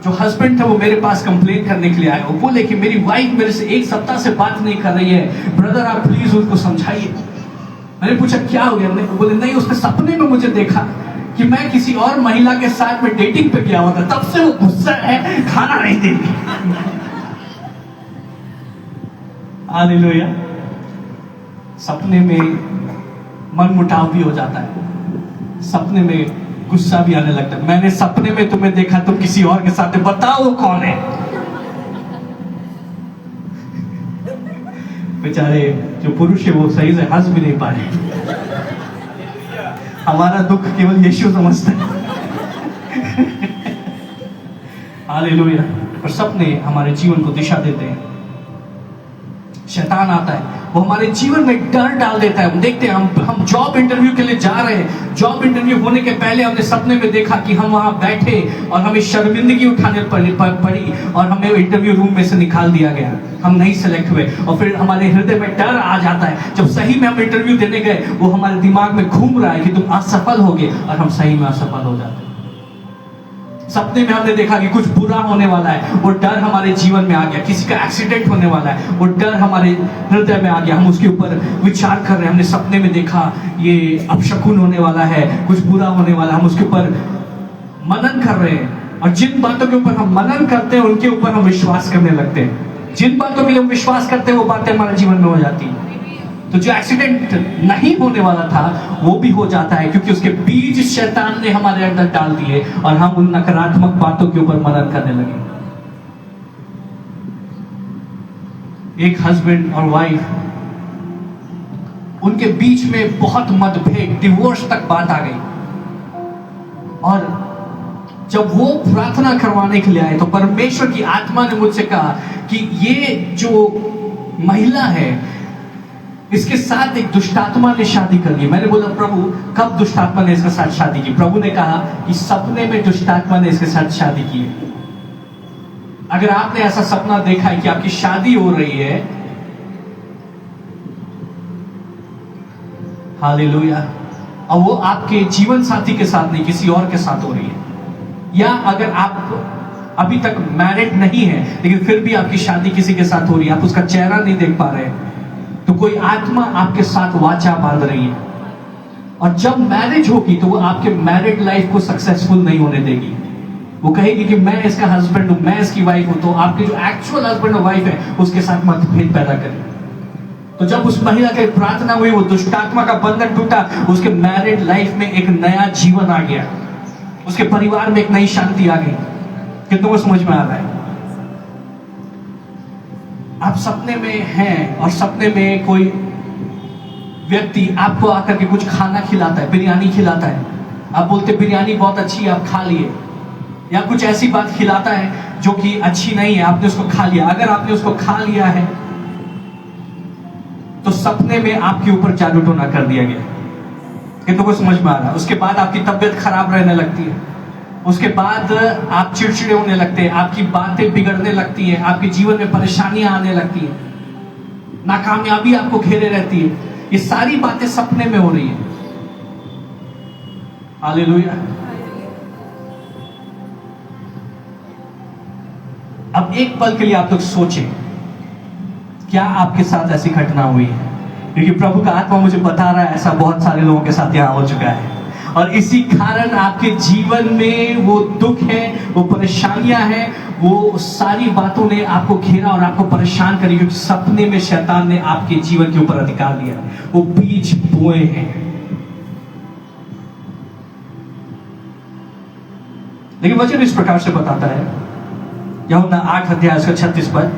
जो हस्बैंड था वो मेरे पास कंप्लेन करने के लिए आया। वो बोले कि मेरी वाइफ मेरे से 1 सप्ताह से बात नहीं कर रही है, ब्रदर आप प्लीज उनको समझाइए। मैंने पूछा क्या हो गया। वो बोले नहीं, उसने सपने में मुझे देखा कि मैं किसी और महिला के साथ में डेटिंग पे गया हुआ था, तब से वो गुस्सा है, खाना नहीं दे रही। हालेलुया। सपने में मन मुटाव भी हो जाता है, सपने में गुस्सा भी आने लगता है। मैंने सपने में तुम्हें देखा, तुम किसी और के साथ, बताओ वो कौन है। बेचारे जो पुरुष है वो सही से हंस भी नहीं पा रहे। हमारा दुख केवल यीशु समझता है। हालेलुया। और सपने हमारे जीवन को दिशा देते हैं। शैतान आता है वो हमारे जीवन में डर डाल देता है। हम देखते हैं, हम जॉब इंटरव्यू के लिए जा रहे हैं, जॉब इंटरव्यू होने के पहले हमने सपने में देखा कि हम वहां बैठे और हमें शर्मिंदगी उठाने पड़ी और हमें इंटरव्यू रूम में से निकाल दिया गया, हम नहीं सिलेक्ट हुए। और फिर हमारे हृदय में डर आ जाता है। जब सही में हम इंटरव्यू देने गए, वो हमारे दिमाग में घूम रहा है कि तुम असफल होगे, और हम सही में असफल हो जाते हैं। सपने में हमने देखा कि कुछ बुरा होने वाला है, वो डर हमारे जीवन में आ गया। किसी का एक्सीडेंट होने वाला है, वो डर हमारे हृदय में आ गया। हम उसके ऊपर विचार कर रहे हैं। हमने सपने में देखा ये अपशकुन होने वाला है, कुछ बुरा होने वाला है, हम उसके ऊपर मनन कर रहे हैं। और जिन बातों के ऊपर हम मनन करते हैं, उनके ऊपर हम विश्वास करने लगते हैं। जिन बातों के लिए हम विश्वास करते हैं, वो बातें हमारे जीवन में हो जाती हैं। तो जो एक्सीडेंट नहीं होने वाला था, वो भी हो जाता है, क्योंकि उसके बीज शैतान ने हमारे अंदर डाल दिए और हम उन नकारात्मक बातों के ऊपर मनन करने लगे। एक हस्बैंड और वाइफ, उनके बीच में बहुत मतभेद, डिवोर्स तक बात आ गई। और जब वो प्रार्थना करवाने के लिए आए, तो परमेश्वर की आत्मा ने मुझसे कहा कि ये जो महिला है, इसके साथ एक दुष्टात्मा ने शादी कर ली। मैंने बोला, प्रभु कब दुष्टात्मा ने इसके साथ शादी की? प्रभु ने कहा कि सपने में दुष्टात्मा ने इसके साथ शादी की है। अगर आपने ऐसा सपना देखा है कि आपकी शादी हो रही है, हालेलुया, और वो आपके जीवन साथी के साथ नहीं, किसी और के साथ हो रही है, या अगर आप अभी तक मैरिड नहीं है लेकिन फिर भी आपकी शादी किसी के साथ हो रही है, आप उसका चेहरा नहीं देख पा रहे, तो कोई आत्मा आपके साथ वाचा बांध रही है। और जब मैरिज होगी तो वो आपके मैरिड लाइफ को सक्सेसफुल नहीं होने देगी। वो कहेगी कि मैं इसका हस्बैंड हूं, मैं इसकी वाइफ हूं, तो आपके जो एक्चुअल हस्बैंड और वाइफ है उसके साथ मतभेद पैदा करें। तो जब उस महिला की प्रार्थना हुई, वो दुष्टात्मा का बंधन टूटा, उसके मैरिड लाइफ में एक नया जीवन आ गया, उसके परिवार में एक नई शांति आ गई। कितनों को समझ में आ रहा है? आप सपने में हैं और सपने में कोई व्यक्ति आपको आकर के कुछ खाना खिलाता है, बिरयानी खिलाता है, आप बोलते बिरयानी बहुत अच्छी है, आप खा लिए, या कुछ ऐसी बात खिलाता है जो कि अच्छी नहीं है, आपने उसको खा लिया। अगर आपने उसको खा लिया है तो सपने में आपके ऊपर जादू टोना कर दिया गया। कितनों को समझ में आ रहा है? उसके बाद आपकी तबीयत खराब रहने लगती है, उसके बाद आप चिड़चिड़े होने लगते हैं, आपकी बातें बिगड़ने लगती हैं, आपके जीवन में परेशानियां आने लगती हैं, नाकामयाबी आपको घेरे रहती है। ये सारी बातें सपने में हो रही है। हालेलुया। अब एक पल के लिए आप लोग सोचें, क्या आपके साथ ऐसी घटना हुई है? क्योंकि प्रभु का आत्मा मुझे बता रहा है ऐसा बहुत सारे लोगों के साथ यहां हो चुका है, और इसी कारण आपके जीवन में वो दुख है, वो परेशानियां हैं, वो सारी बातों ने आपको घेरा और आपको परेशान करी, क्योंकि सपने में शैतान ने आपके जीवन के ऊपर अधिकार लिया, वो बीज बोए हैं। लेकिन वचन इस प्रकार से बताता है, यूहन्ना 8:36 पर,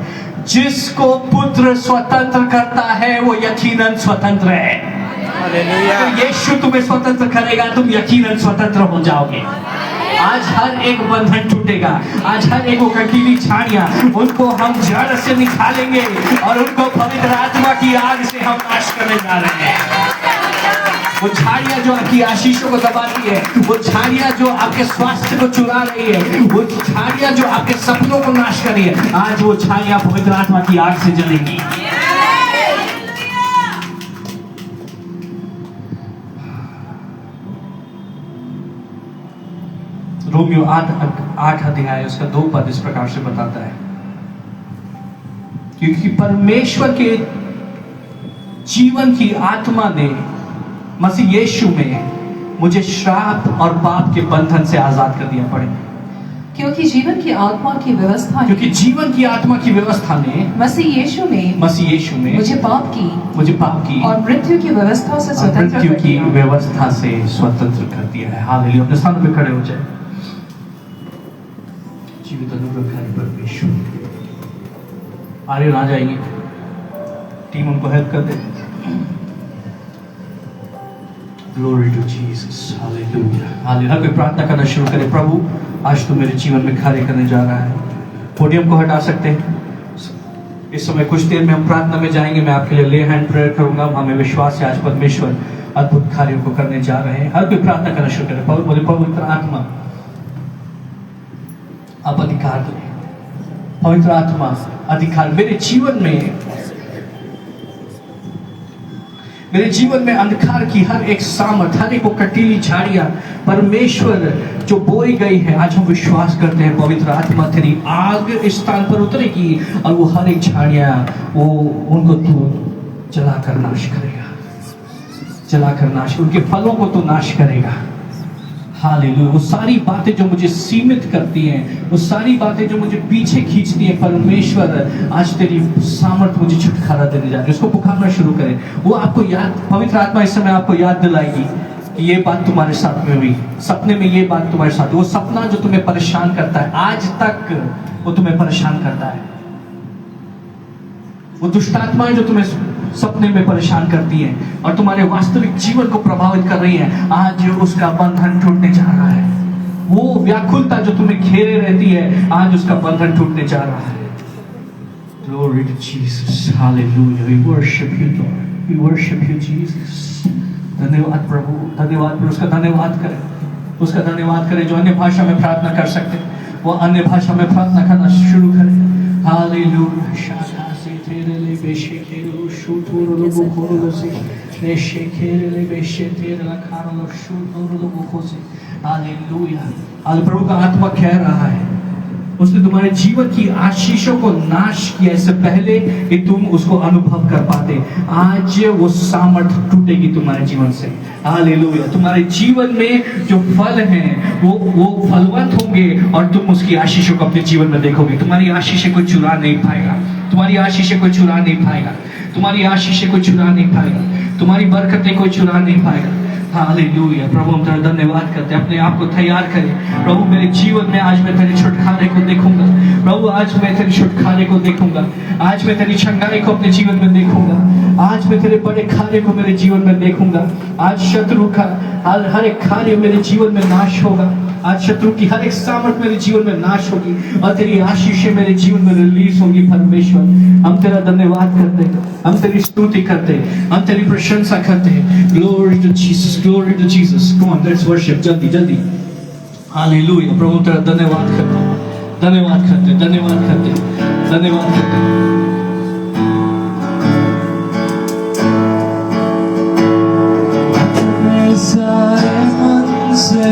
जिसको पुत्र स्वतंत्र करता है वो यकीनन स्वतंत्र है। अगर यीशु तुम्हें स्वतंत्र करेगा, तुम यकीनन स्वतंत्र हो जाओगे। आज हर एक बंधन टूटेगा, आज हर एक वो कंटीली झाड़ियां, उनको हम जड़ से निकालेंगे और उनको पवित्र आत्मा की आग से हम नाश करने जा रहे हैं। वो झाड़ियां जो आपकी आशीषों को दबाती है, वो झाड़ियां जो आपके स्वास्थ्य को चुरा रही है, वो झाड़ियां जो आपके सपनों को नाश कर रही है, आज वो झाड़ियां पवित्र आत्मा की आग से जलेंगी। रोमियो 8 अध्याय उसका 2 पद इस प्रकार से बताता है, क्योंकि परमेश्वर के जीवन की आत्मा ने मसीह यीशु में मुझे श्राप और पाप के बंधन से आजाद कर दिया। पड़े, क्योंकि जीवन की आत्मा की व्यवस्था ने, क्योंकि जीवन की आत्मा की व्यवस्था ने मसीह यीशु में मुझे पाप की और मृत्यु की व्यवस्था से स्वतंत्र कर दिया है। हालेलुया। अपने स्थान पे खड़े हो जाए। जीवित अनुग्रहकारी परमेश्वर, आर्यन आ जाएंगे, टीम उनको हेल्प कर दे। Glory to Jesus. Hallelujah. Hallelujah. हर कोई प्रार्थना करना शुरू करे, प्रभु आज तो मेरे जीवन में कार्य करने जा रहा है। पोडियम को हटा सकते हैं। इस समय कुछ देर में हम प्रार्थना में जाएंगे। मैं आपके लिए ले हैंड प्रेयर करूंगा। हमें विश्वास है आज परमेश्वर अद्भुत कार्यों को करने जा रहे हैं। हर कोई प्रार्थना करना शुरू करें। बोले पवित्र आत्मा आप अधिकार दें। पवित्र आत्मा अधिकार मेरे जीवन में अंधकार की हर एक सामर्थ, हर एक वो कटीली झाड़ियां परमेश्वर जो बोई गई है, आज हम विश्वास करते हैं पवित्र आत्मा तेरी आग इस स्थान पर उतरेगी और वो हर एक झाड़ियां वो उनको तू जलाकर नाश करेगा, जलाकर नाश, उनके फलों को तो नाश करेगा। हालेलुया। वो सारी बातें जो मुझे सीमित करती हैं, वो सारी बातें जो मुझे पीछे खींचती हैं, परमेश्वर आज तेरी सामर्थ मुझे छुटकारा देने जा रही है। उसको पुकारना शुरू करें। वो आपको याद, पवित्र आत्मा इस समय आपको याद दिलाएगी कि ये बात तुम्हारे साथ में हुई, सपने में ये बात तुम्हारे साथ, वो सपना जो तुम्हें परेशान करता है आज तक, वो तुम्हें परेशान करता है, वो दुष्ट आत्माएं जो तुम्हें सपने में परेशान करती हैं और तुम्हारे वास्तविक जीवन को प्रभावित कर रही हैं, आज उसका बंधन टूटने जा रहा है। वो व्याकुलता जो तुम्हें घेरे रहती है, आज उसका बंधन टूटने जा रहा है। Glory to Jesus. Hallelujah. We worship you, Lord. We worship you, Jesus. धन्यवाद प्रभु, धन्यवाद प्रभु। उसका धन्यवाद करें, उसका धन्यवाद करें। जो अन्य भाषा में प्रार्थना कर सकते हैं वो अन्य भाषा में प्रार्थना करना शुरू करें। हालेलुया। आज प्रभु का आत्मा कह रहा है, उसने तुम्हारे जीवन की आशीषों को नाश किया इससे पहले कि तुम उसको अनुभव कर पाते। आज वो सामर्थ टूटेगी तुम्हारे जीवन से। हालेलुया। तुम्हारे जीवन में जो फल हैं वो फलवंत होंगे और तुम उसकी आशीषों को अपने जीवन में देखोगे। तुम्हारी आशीषें कोई चुरा नहीं पाएगा, तुम्हारी आशीषें कोई चुरा नहीं पाएगा, तुम्हारी आशीषें कोई चुरा नहीं पाएगा, तुम्हारी बरकतें कोई चुरा नहीं पाएगा। हालेलुया। प्रभु हम तेरा धन्यवाद करते हैं। अपने आप को तैयार करें। प्रभु मेरे जीवन में आज मैं तेरे छुटकारे को देखूंगा। प्रभु आज मैं तेरे छुटकारे को देखूंगा। आज मैं तेरी चंगाई को अपने जीवन में देखूंगा। आज मैं तेरे बड़े कार्य को मेरे जीवन में देखूंगा। आज शत्रु का हर एक कार्य मेरे जीवन में नाश होगा। आज शत्रु की हर एक सामर्थ मेरे जीवन में नाश होगी और तेरी आशीषें मेरे जीवन में रिलीज होगी। परमेश्वर हम तेरा धन्यवाद करते हैं, हम तेरी स्तुति करते हैं, हम तेरी प्रशंसा करते हैं। Glory to Jesus, glory to Jesus. Come on, let's worship. जल्दी जल्दी। हालेलुया। प्रभु तेरा धन्यवाद करते हैं, धन्यवाद करते हैं, धन्यवाद करते हैं, धन्यवाद करते हैं। सारे मन से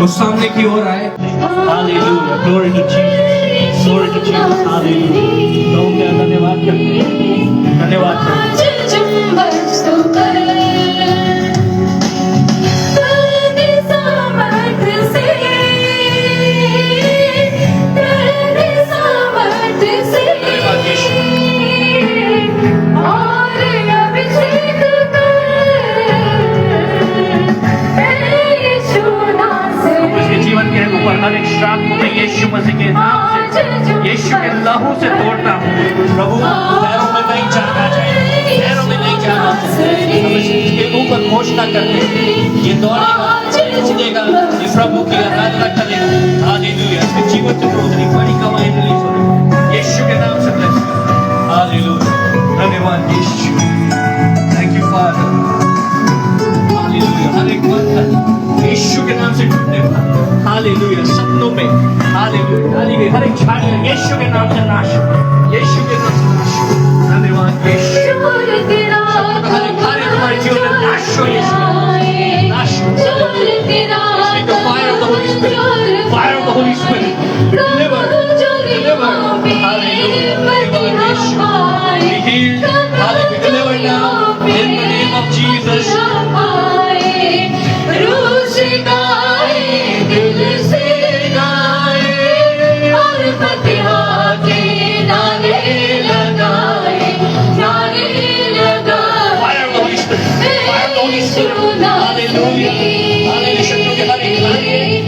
सामने की ओर आए। Hallelujah. Glory to Jesus, glory to Jesus. Hallelujah. प्रभु का धन्यवाद करते हैं। धन्यवाद प्रभु। उसके जीवन के ऊपर हर एक श्राप को मैं यीशु मसीह के नाम से, यीशु के लहू से तोड़ता हूँ प्रभु। पैरों में नहीं जाना चाहिए, पैरों में नहीं जाना चाहिए। हम इसके ऊपर घोषणा करते हैं, ये दौड़ेगा, ये कूदेगा, ये प्रभु की आराधना करेगा। हालेलुया। इसके जीवन से रोज एक बड़ी गवाही रिलीज हो रही है यीशु के नाम से। Bless hallelujah. धन्यवाद यीशु। Thank you father. हालेलुया। हर एक बंधन यीशु के नाम से टूटने वाला, हालेलुया, सपनों में हालेलुया डाली गई हर एक झाड़ी यीशु के नाम से नाश, यीशु के नाम से नाश। धन्यवाद यीशु। हर एक कार्य तुम्हारे जीवन में नाश हो, यीशु नाश हो। The fire of the Holy Spirit, fire of the Holy Spirit, deliver, deliver, hallelujah. Deliver yeshu, be healed, hallelujah. Deliver now in the name of Jesus.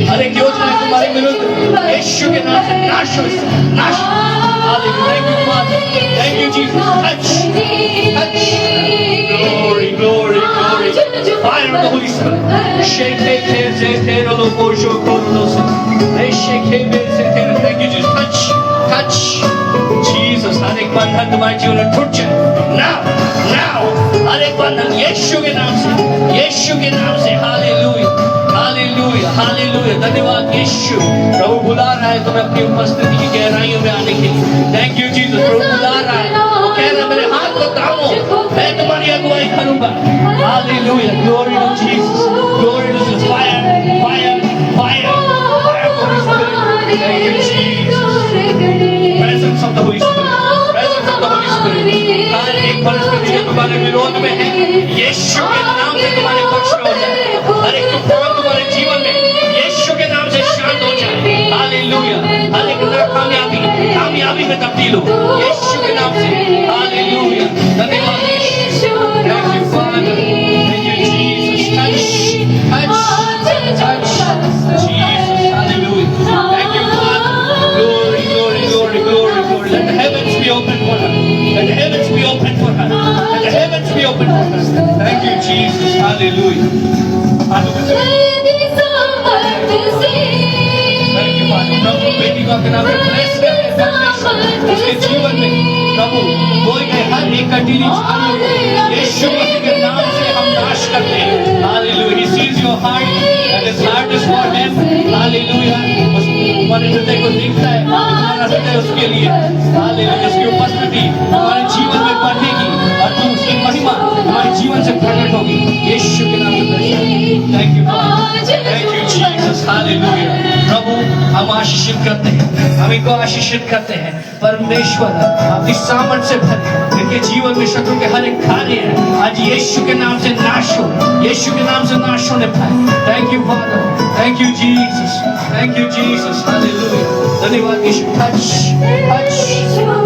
हर एक योजना तुम्हारे विरुद्ध यीशु के नाम से नाश हो, नाश। Thank you Father, thank you Jesus. Touch, touch. Glory, glory, glory. Fire of the Holy Spirit. Shake, shake, shake, shake, shake, lo posho koros. Hey, shake, shake, shake, shake. Thank you Jesus. Touch, touch. Jesus, हर एक बंधन तुम्हारे जीवन में टूट जाए now, now. हर एक बंधन यीशु के नाम से, यीशु के नाम से। Hallelujah, hallelujah, hallelujah. धन्यवाद यीशु। प्रभु बुला रहा है तुम्हें अपनी उपस्थिति की गहराइयों में आने के लिए। Thank you Jesus. प्रभु बुला रहा है, वो कह रहा है मेरे हाथ को थामो, मैं तुम्हारी अगुवाई करूंगा। Hallelujah. Glory to Jesus, glory to Jesus. Fire, fire, fire, fire of the Holy Spirit. Thank you Jesus. Presence of the Holy Spirit, presence of the Holy Spirit. हर एक परिस्थिति जो तुम्हारे विरोध में है, यीशु के नाम से तुम्हारे पक्ष में हो जाए। हर एक तूफान तुम्हारे जीवन में यीशु के नाम से शांत हो जाए। हालेलुया। हर एक नाकामयाबी कामयाबी में तब्दील हो यीशु के नाम से। हालेलुया। धन्यवाद यीशु। Thank you father, thank you Jesus. Touch, touch, touch Jesus. Hallelujah. Thank you father. Glory, glory, glory, glory, glory. Let the heavens be open for her. Let the heavens be open for her. Let the heavens be open for her. Thank you Jesus. Hallelujah. Hallelujah. Thank you Father. प्रभु बेटी को अपने नाम से bless करते हैं परमेश्वर। उसके जीवन में प्रभु कोई के हर एक कटीली झाड़ी को यीशु मसीह के नाम से हम नाश करते हैं। Hallelujah. He sees your heart and his heart is for him. Hallelujah. तुम्हारे हृदय को दिखता है, तुम्हारा हृदय उसके लिए। हालेलुया। उसकी उपस्थिति तुम्हारे जीवन में बढ़ेगी और तुम उसकी महिमा तुम्हारे जीवन से प्रकट होगी यीशु के नाम से। Thank you God, thank you Jesus. Hallelujah. प्रभु हम आशीषित करते हैं, हम इनको आशीषित करते हैं। परमेश्वर अपनी सामर्थ्य से भरे इनके जीवन में शत्रु के हर एक कार्य आज यीशु के नाम से नाश हो, यीशु के नाम से नाश होने पाए। Thank you father, thank you Jesus, thank you Jesus. Hallelujah. धन्यवाद यीशु। Touch, touch.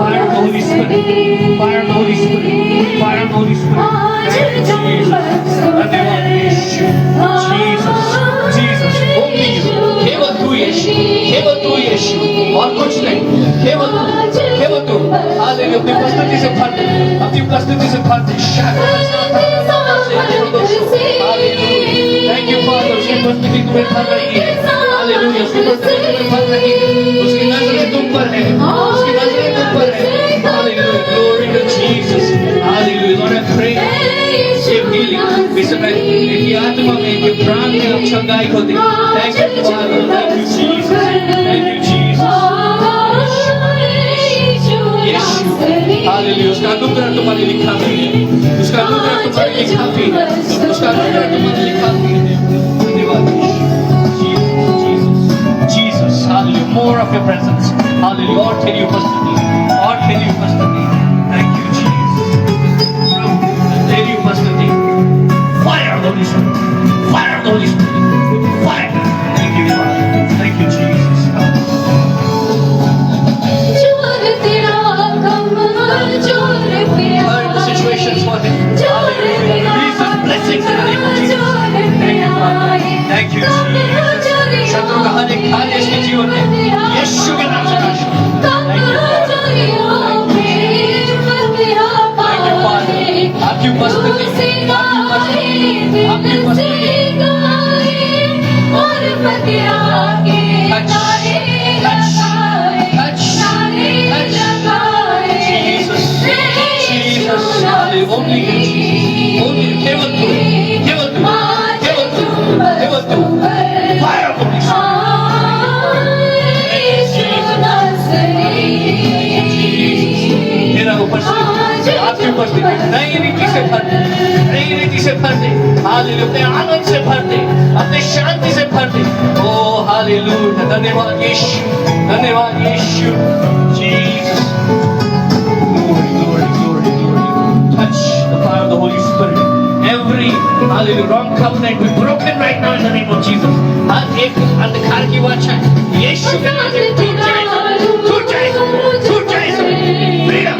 Fire of the Holy Spirit, fire of the Holy Spirit, fire of the Holy Spirit. Thank you Jesus. धन्यवाद यीशु। Jesus, Jesus. ओनली यू, केवल तू यीशु, केवल तू यीशु, और कुछ नहीं। केवल तू, केवल तू। हालेलुया। अपनी उपस्थिति से भर दे, अपनी उपस्थिति से भर दे। Thank you father. उसकी उपस्थिति तुम्हें भर रही है। हालेलुया। उसकी उपस्थिति तुम्हें भर रही है। उसकी नजरें तुम पर है, उसकी नजरें तुम पर है। Hallelujah. Glory to Jesus. Hallelujah. Lord I pray give healing इस समय इनकी आत्मा में, इनके प्राण में आप चंगाई को दे। Thank you father, thank you Jesus, thank you Jesus. यीशु। हालेलुया। उसका अनुग्रह तुम्हारे लिए काफी है, उसका अनुग्रह तुम्हारे लिए काफी है, उसका अनुग्रह तुम्हारे लिए काफी है। धन्यवाद Jesus. Hallelujah. More of your presence. Hallelujah. और तेरी उपस्थिति, और तेरी उपस्थिति। Thank you Jesus. उपस्थिति नई रीति से भर दे, नई रीति से भर दे। हालेलुया, अपने आनंद से भर दे, अपने शांति से भर दे। ओ हालेलुया, धन्यवाद यीशु, धन्यवाद यीशु। Jesus, glory, glory, glory, glory. Touch the power of the Holy Spirit. Every hallelujah wrong covenant be broken right now in the name of Jesus. हर एक अंधकार की वाचा यीशु के नाम से टूट जाए, टूट जाए, टूट जाए। Freedom,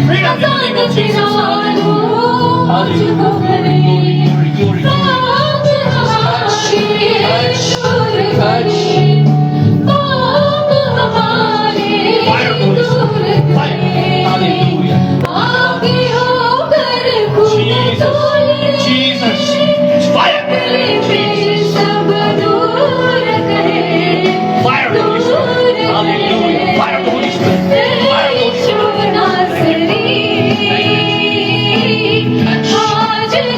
freedom in the name of Jesus. Hallelujah, glory, glory, glory. Touch, touch. Fire, Holy Spirit, fire. Hallelujah. Jesus, Jesus, fire. Fire, Holy Spirit. Hallelujah. Fire, Holy Spirit. Fire, Holy Spirit.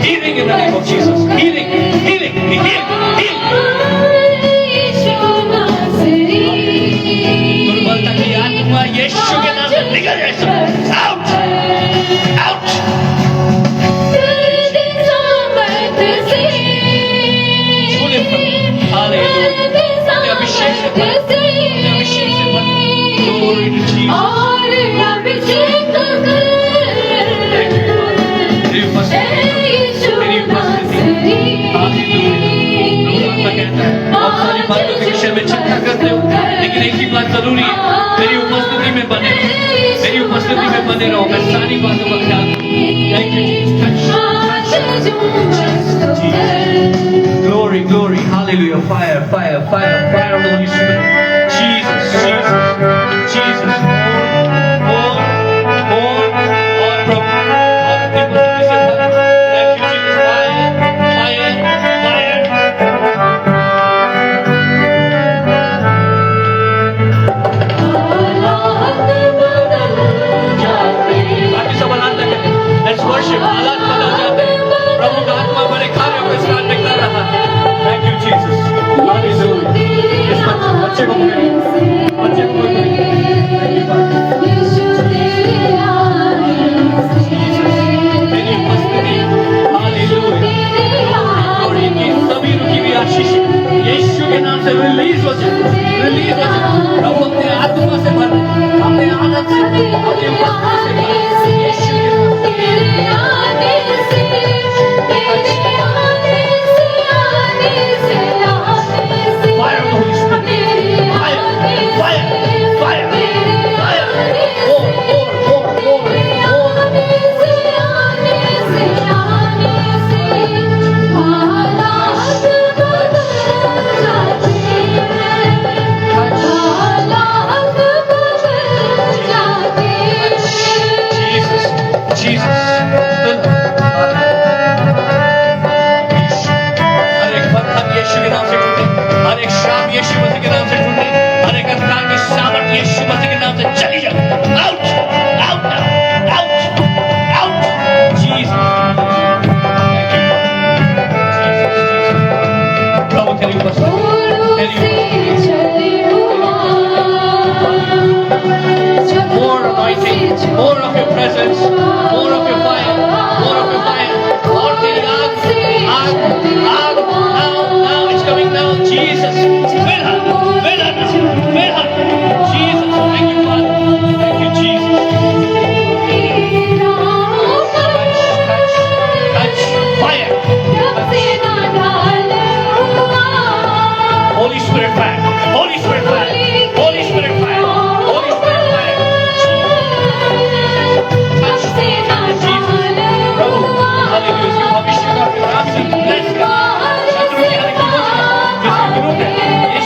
Healing in the name of Jesus. Healing, healing, healing, healing. दुर्बलता की आत्मा यीशु के नाम से निकल जाए। Out, out. छूले प्रभु। Hallelujah. अपने अभिषेक से भर, अपने अभिषेक से भर। Glory to Jesus. तेरी उपस्थिति, तेरी उपस्थिति। हालेलुया। प्रभु कहता है, बहुत सारी बातों के विषय में चिंता करते हो, लेकिन एक ही बात जरूरी है, मेरी उपस्थिति में बने रहो, मेरी उपस्थिति में बने रहो। मैं सारी बातों का ख्याल करूँ। Thank you, Jesus. Glory, glory, hallelujah. Fire, fire, fire, fire of the Holy Spirit. Jesus, Jesus, Jesus. More, प्रभु, और अपनी उपस्थिति से भर। Thank you, Jesus. Fire, fire, fire. बाकी सब आनंद करें। Let's worship. हालात बदल जाते हैं। प्रभु का आत्मा बड़े कार्यों के साथ निकल रहा है। Thank you, Jesus. Hallelujah. इस बच्चे को पकड़िए, बच्चे को पकड़िए। मेरी उपस्थिति, हालेलुया, और इनकी सभी रुकी हुई आशीष यीशु के नाम से रिलीज हो जाए, रिलीज हो जाए। प्रभु अपने आत्मा से भर, अपने आनंद से, अपने उपस्थिति से भर। यीशु के नाम से fire of the Holy Spirit. Fire, fire, fire, fire. More, more, more, more, Jesus, Jesus. हर एक बंधन यीशु के नाम से टूटे, हर एक श्राप यीशु मसीह के नाम से टूटे, हर एक अंधकार की सामर्थ यीशु मसीह के नाम से चली जाए। Out, out, out, out, Jesus. Thank you, Jesus. प्रभु तेरी उपस्थिति, more anointing, more of your presence, more of your fire, more of your fire. और तेरी आग, आग, आग, now it's coming down. Jesus, fill her, fill her, fill her. Jesus, thank you, Father. Thank you, Jesus. Touch, fire. Holy Spirit fire, Holy Spirit fire, Holy Spirit fire, Holy Spirit fire. Touch, Jesus. Prabhu, hallelujah, इसके भविष्य का नाम से bless कर। शत्रु की हर एक विरोध है, जिसके विरुद्ध है,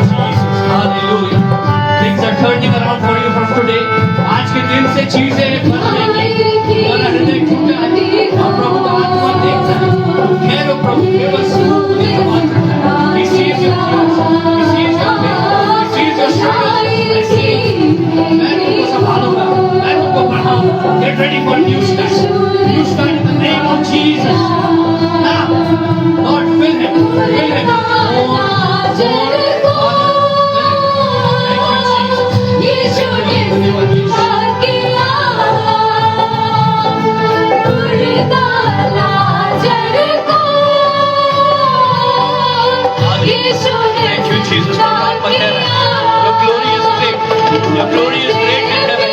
Jesus, hallelujah. Things are turning around for you from today. आज के दिन से चीजें बदलेंगी. तुम्हारा हृदय टूटा है और प्रभु का आत्मा देखता है. मेरो प्रभु केवल मुझे सवाल करता है. He sees your tears. He sees your pain. He sees your struggles. I see it. मैं तुमको संभालूंगा. मैं तुमको बढ़ाऊंगा. Get ready for new start. New start in the name of Jesus. Now, Lord, fill him. Fill him. Your glory is great in heaven.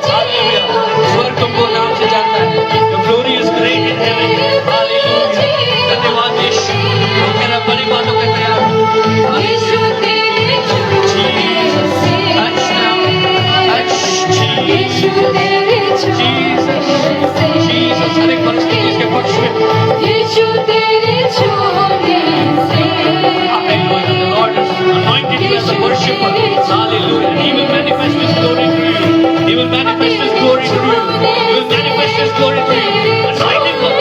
Hallelujah. स्वर्ग तुमको नाम से जानता है. Your glory is great in heaven. Hallelujah. धन्यवाद यीशु. हम तेरा बड़ी बातों पे तैयार हैं. Jesus. Touch now. Touch Jesus. Jesus. Jesus. हर एक परिस्थिति के पक्ष में. Hallelujah. The Lord has anointed you as a worshipper. Hallelujah. He will manifest His glory through you. He will manifest His glory through you. He will manifest His glory through you. Anointing God.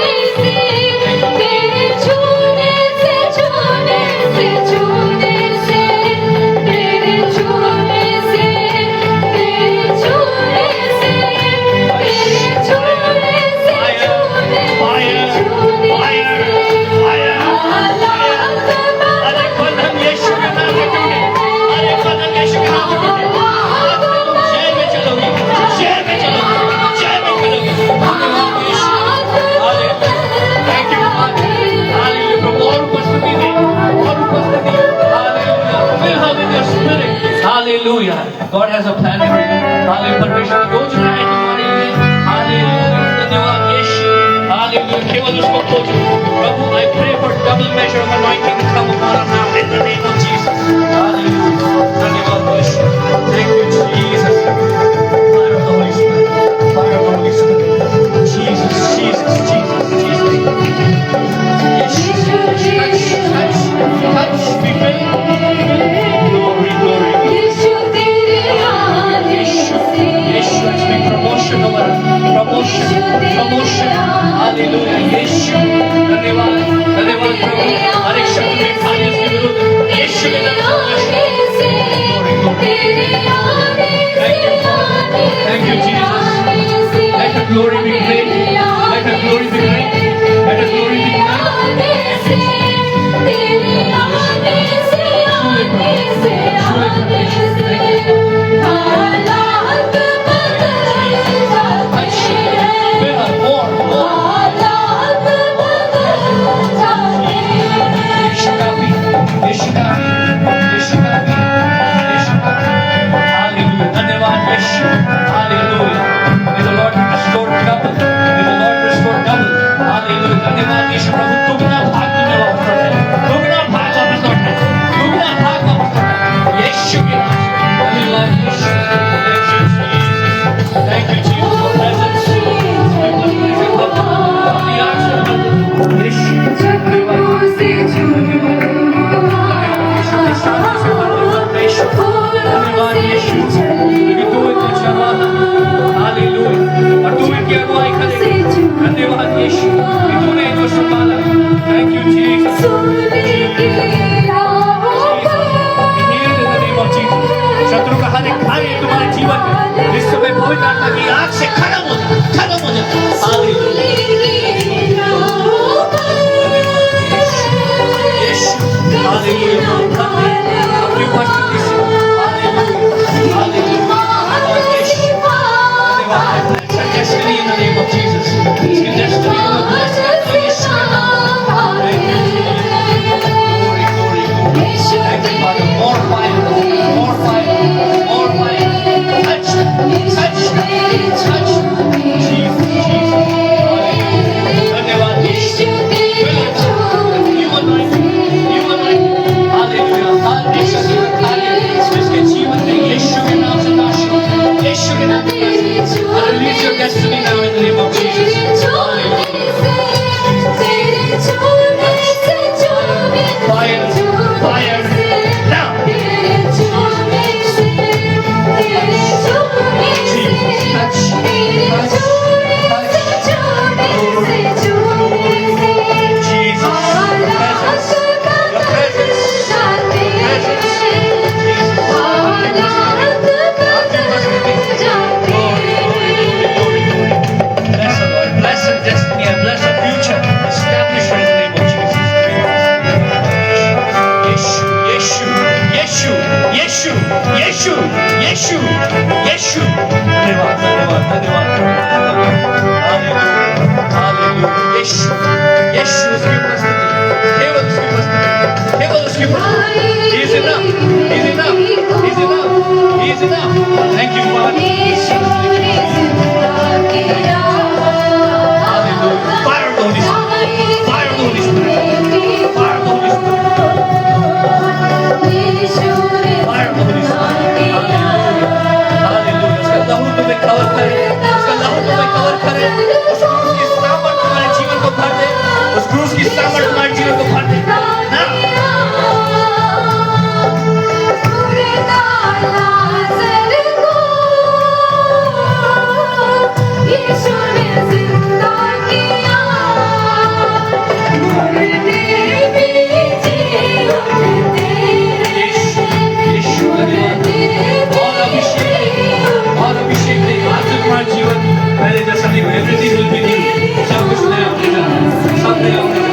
Hallelujah. God has a plan for you. Hallelujah. परमेश्वर योजना है तुम्हारे लिए. Hallelujah. धन्यवाद यीशु. Hallelujah. केवल उसको खोजो. प्रभु, I pray for double measure of anointing to come upon us now in the name of Jesus. Hallelujah. धन्यवाद यीशु. Thank you Jesus. Fire of the Holy Spirit. Fire of the Holy Spirit. Jesus, Jesus, Jesus, Jesus. Yeshu. Touch, be filled. Glory, glory. Yeshua, speak promotion over us. Promotion, promotion. Hallelujah. Yeshua. धन्यवाद, धन्यवाद प्रभु. हर एक शब्द में खाली उसके विरुद्ध. यीशु के नाम से glory, glory. Thank you, Father. Thank you, Jesus. Let the glory be great. Let the glory be great. Let the glory be great. Thank you, Jesus. शत्रु का हर एक कार्य तुम्हारे जीवन में इस समय पवित्र आत्मा की आग से खत्म हो जाए. Destiny in the name of Jesus. इसकी destiny को bless करता है यीशु के नाम. Glory, glory, glory. Thank you, Father. More fire, more fire, more fire. Touch, touch, touch. Jesus, Jesus. धन्यवाद यीशु. You anointing, you anointing. Hallelujah. हर एक शक्ति का कार्य जिसके जीवन में यीशु के नाम से नाश हो. यीशु के नाम से नाश हो. Release your destiny now in the name of Jesus. Hallelujah. Fire, fire. यीशु यीशु धन्यवाद धन्यवाद धन्यवाद हालेलुया यीशु यीशु उसकी उपस्थिति केवल उसकी उपस्थिति केवल उसकी उपस्थिति He is enough He is enough He is enough He is enough Thank you Father Hallelujah Fire of the Holy Spirit Fire of the Holy Spirit Fire of the Holy Spirit Fire of the Holy Spirit Hallelujah उसका लहू तुम्हें cover करे उसका लहू तुम्हें cover करे उस क्रूस की सामर्थ तुम्हारे जीवन को भर दे उस क्रूस की सामर्थ तुम्हारे जीवन को भर दे ना Everything will be new. सब कुछ नया होगा सब नया होगा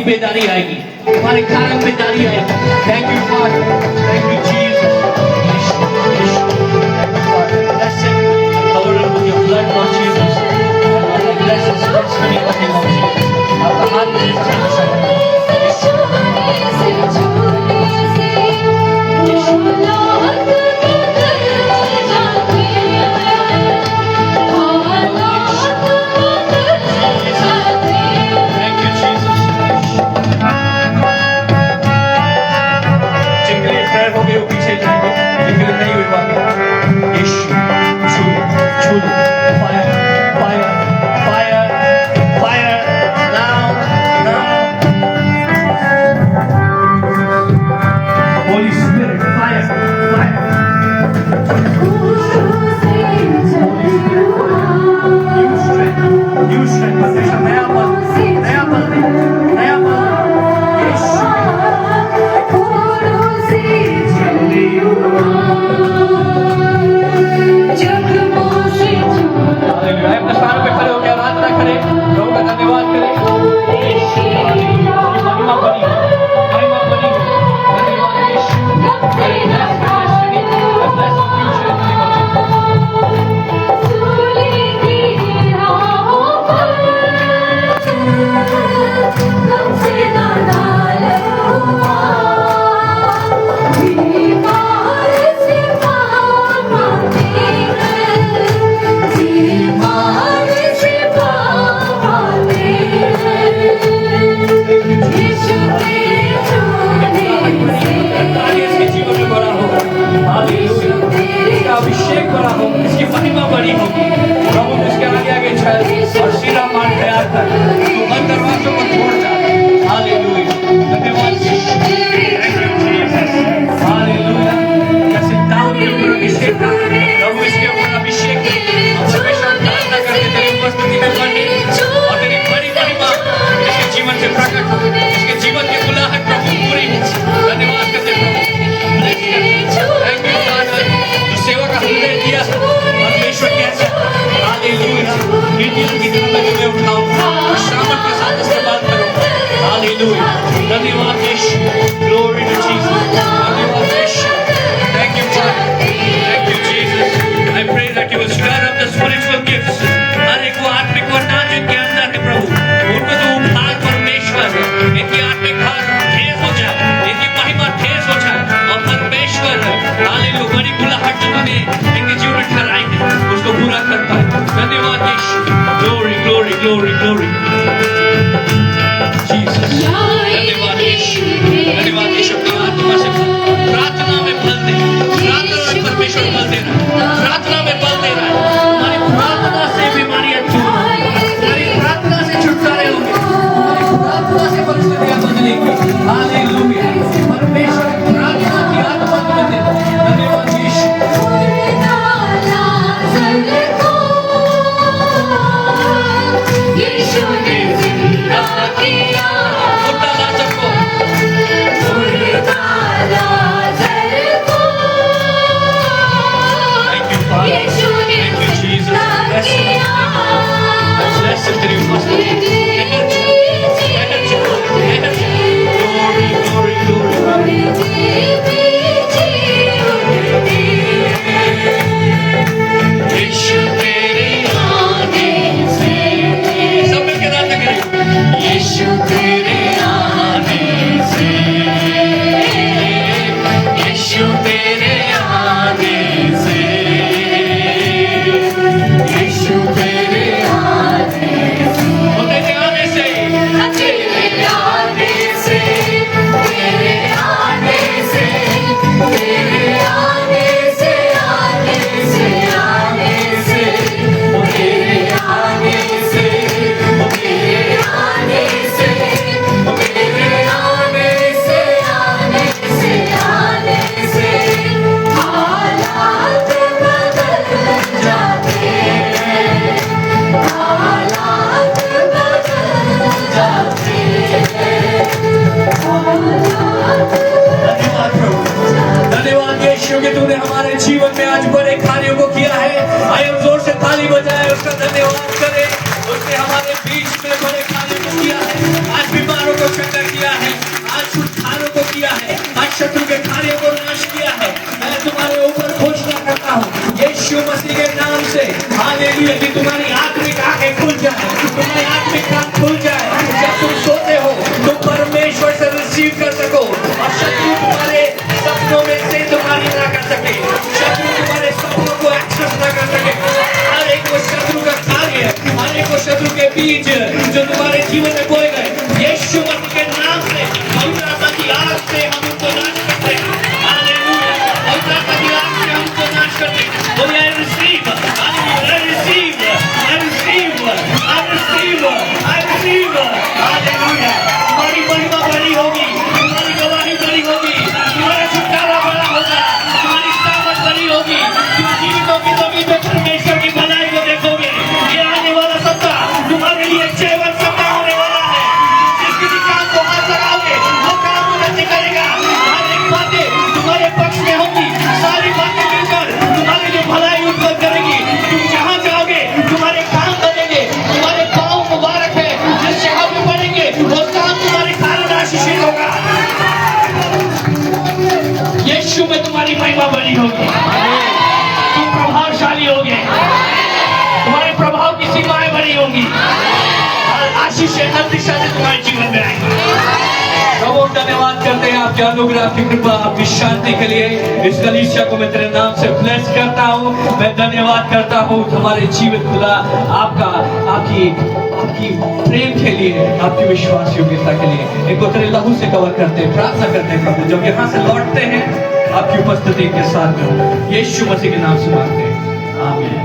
बेदारी आएगी तुम्हारे कारण बेदारी आएगी thank you for thank you Jesus bless him cover him with your blood Lord Jesus bless us bless me in the name of Jesus आपका हाथ मेरे साथ glory, glory, glory. हालेलुया, कि तुम्हारी आत्मिक आंखें खुल जाए, तुम्हारी आत्मिक कान खुल जाए। जब तुम सोते हो तुम परमेश्वर से रिसीव कर सको, और शत्रु तुम्हारे सपनों में से तुम्हारी ना कर सके, शत्रु तुम्हारे सपनों को एक्सेस ना कर सके। हर एक को शत्रु का कार्य, हर एक को शत्रु के बीज जो तुम्हारे जीवन में बोए गए, यीशु मसीह के नाम से पवित्र आत्मा की आग से हम उनको नाश करते हैं। हालेलुया, पवित्र आत्मा की आग से हम उनको नाश करते हैं। बोलिए I receive, I receive, I receive, I receive, I receive, hallelujah. तुम्हारी महिमा बड़ी होगी, तुम्हारी गवाही बड़ी होगी, तुम्हारा छुटकारा बड़ा होगा, तुम्हारी सामर्थ बड़ी होगी, तुम जीवितों की जमीन में परमेश्वर की भलाई को देखोगे। ये आने वाला सप्ताह तुम्हारे लिए जीवन सप्ताह होने वाला है। जिस किसी काम को हाथ लगाओगे वो काम उन्नति करेगा। हर एक बातें तुम्हारे पक्ष में होगी, सारी बातें मिलकर तुम्हारे लिए भलाई उत्पन्न करेगी। तुम जहाँ जाओगे तुम्हारे काम बनेंगे, तुम्हारे पाँव मुबारक है। जिस जगह पे पड़ेंगे वो काम तुम्हारे कारण आशीषित होगा। यीशु में तुम्हारी महिमा बड़ी होगी, तुम प्रभावशाली होगे, तुम्हारे प्रभाव की सीमाएं बड़ी होंगी और आशीष हर दिशा से तुम्हारे जीवन में आएंगे। प्रभु धन्यवाद करते हैं आपके अनुग्रह, आपकी कृपा, आपकी शांति के लिए। इस कलीसिया को मैं तेरे नाम से ब्लेस करता हूँ, मैं धन्यवाद करता हूँ हमारे जीवन खुदा आपका, आपकी प्रेम के लिए, आपकी विश्वास योग्यता के लिए। इनको तेरे लहू से कवर करते हैं, प्रार्थना करते हैं प्रभु जब यहाँ से लौटते हैं आपकी उपस्थिति के साथ में, यीशु मसीह के नाम से मांगते हैं, आमीन।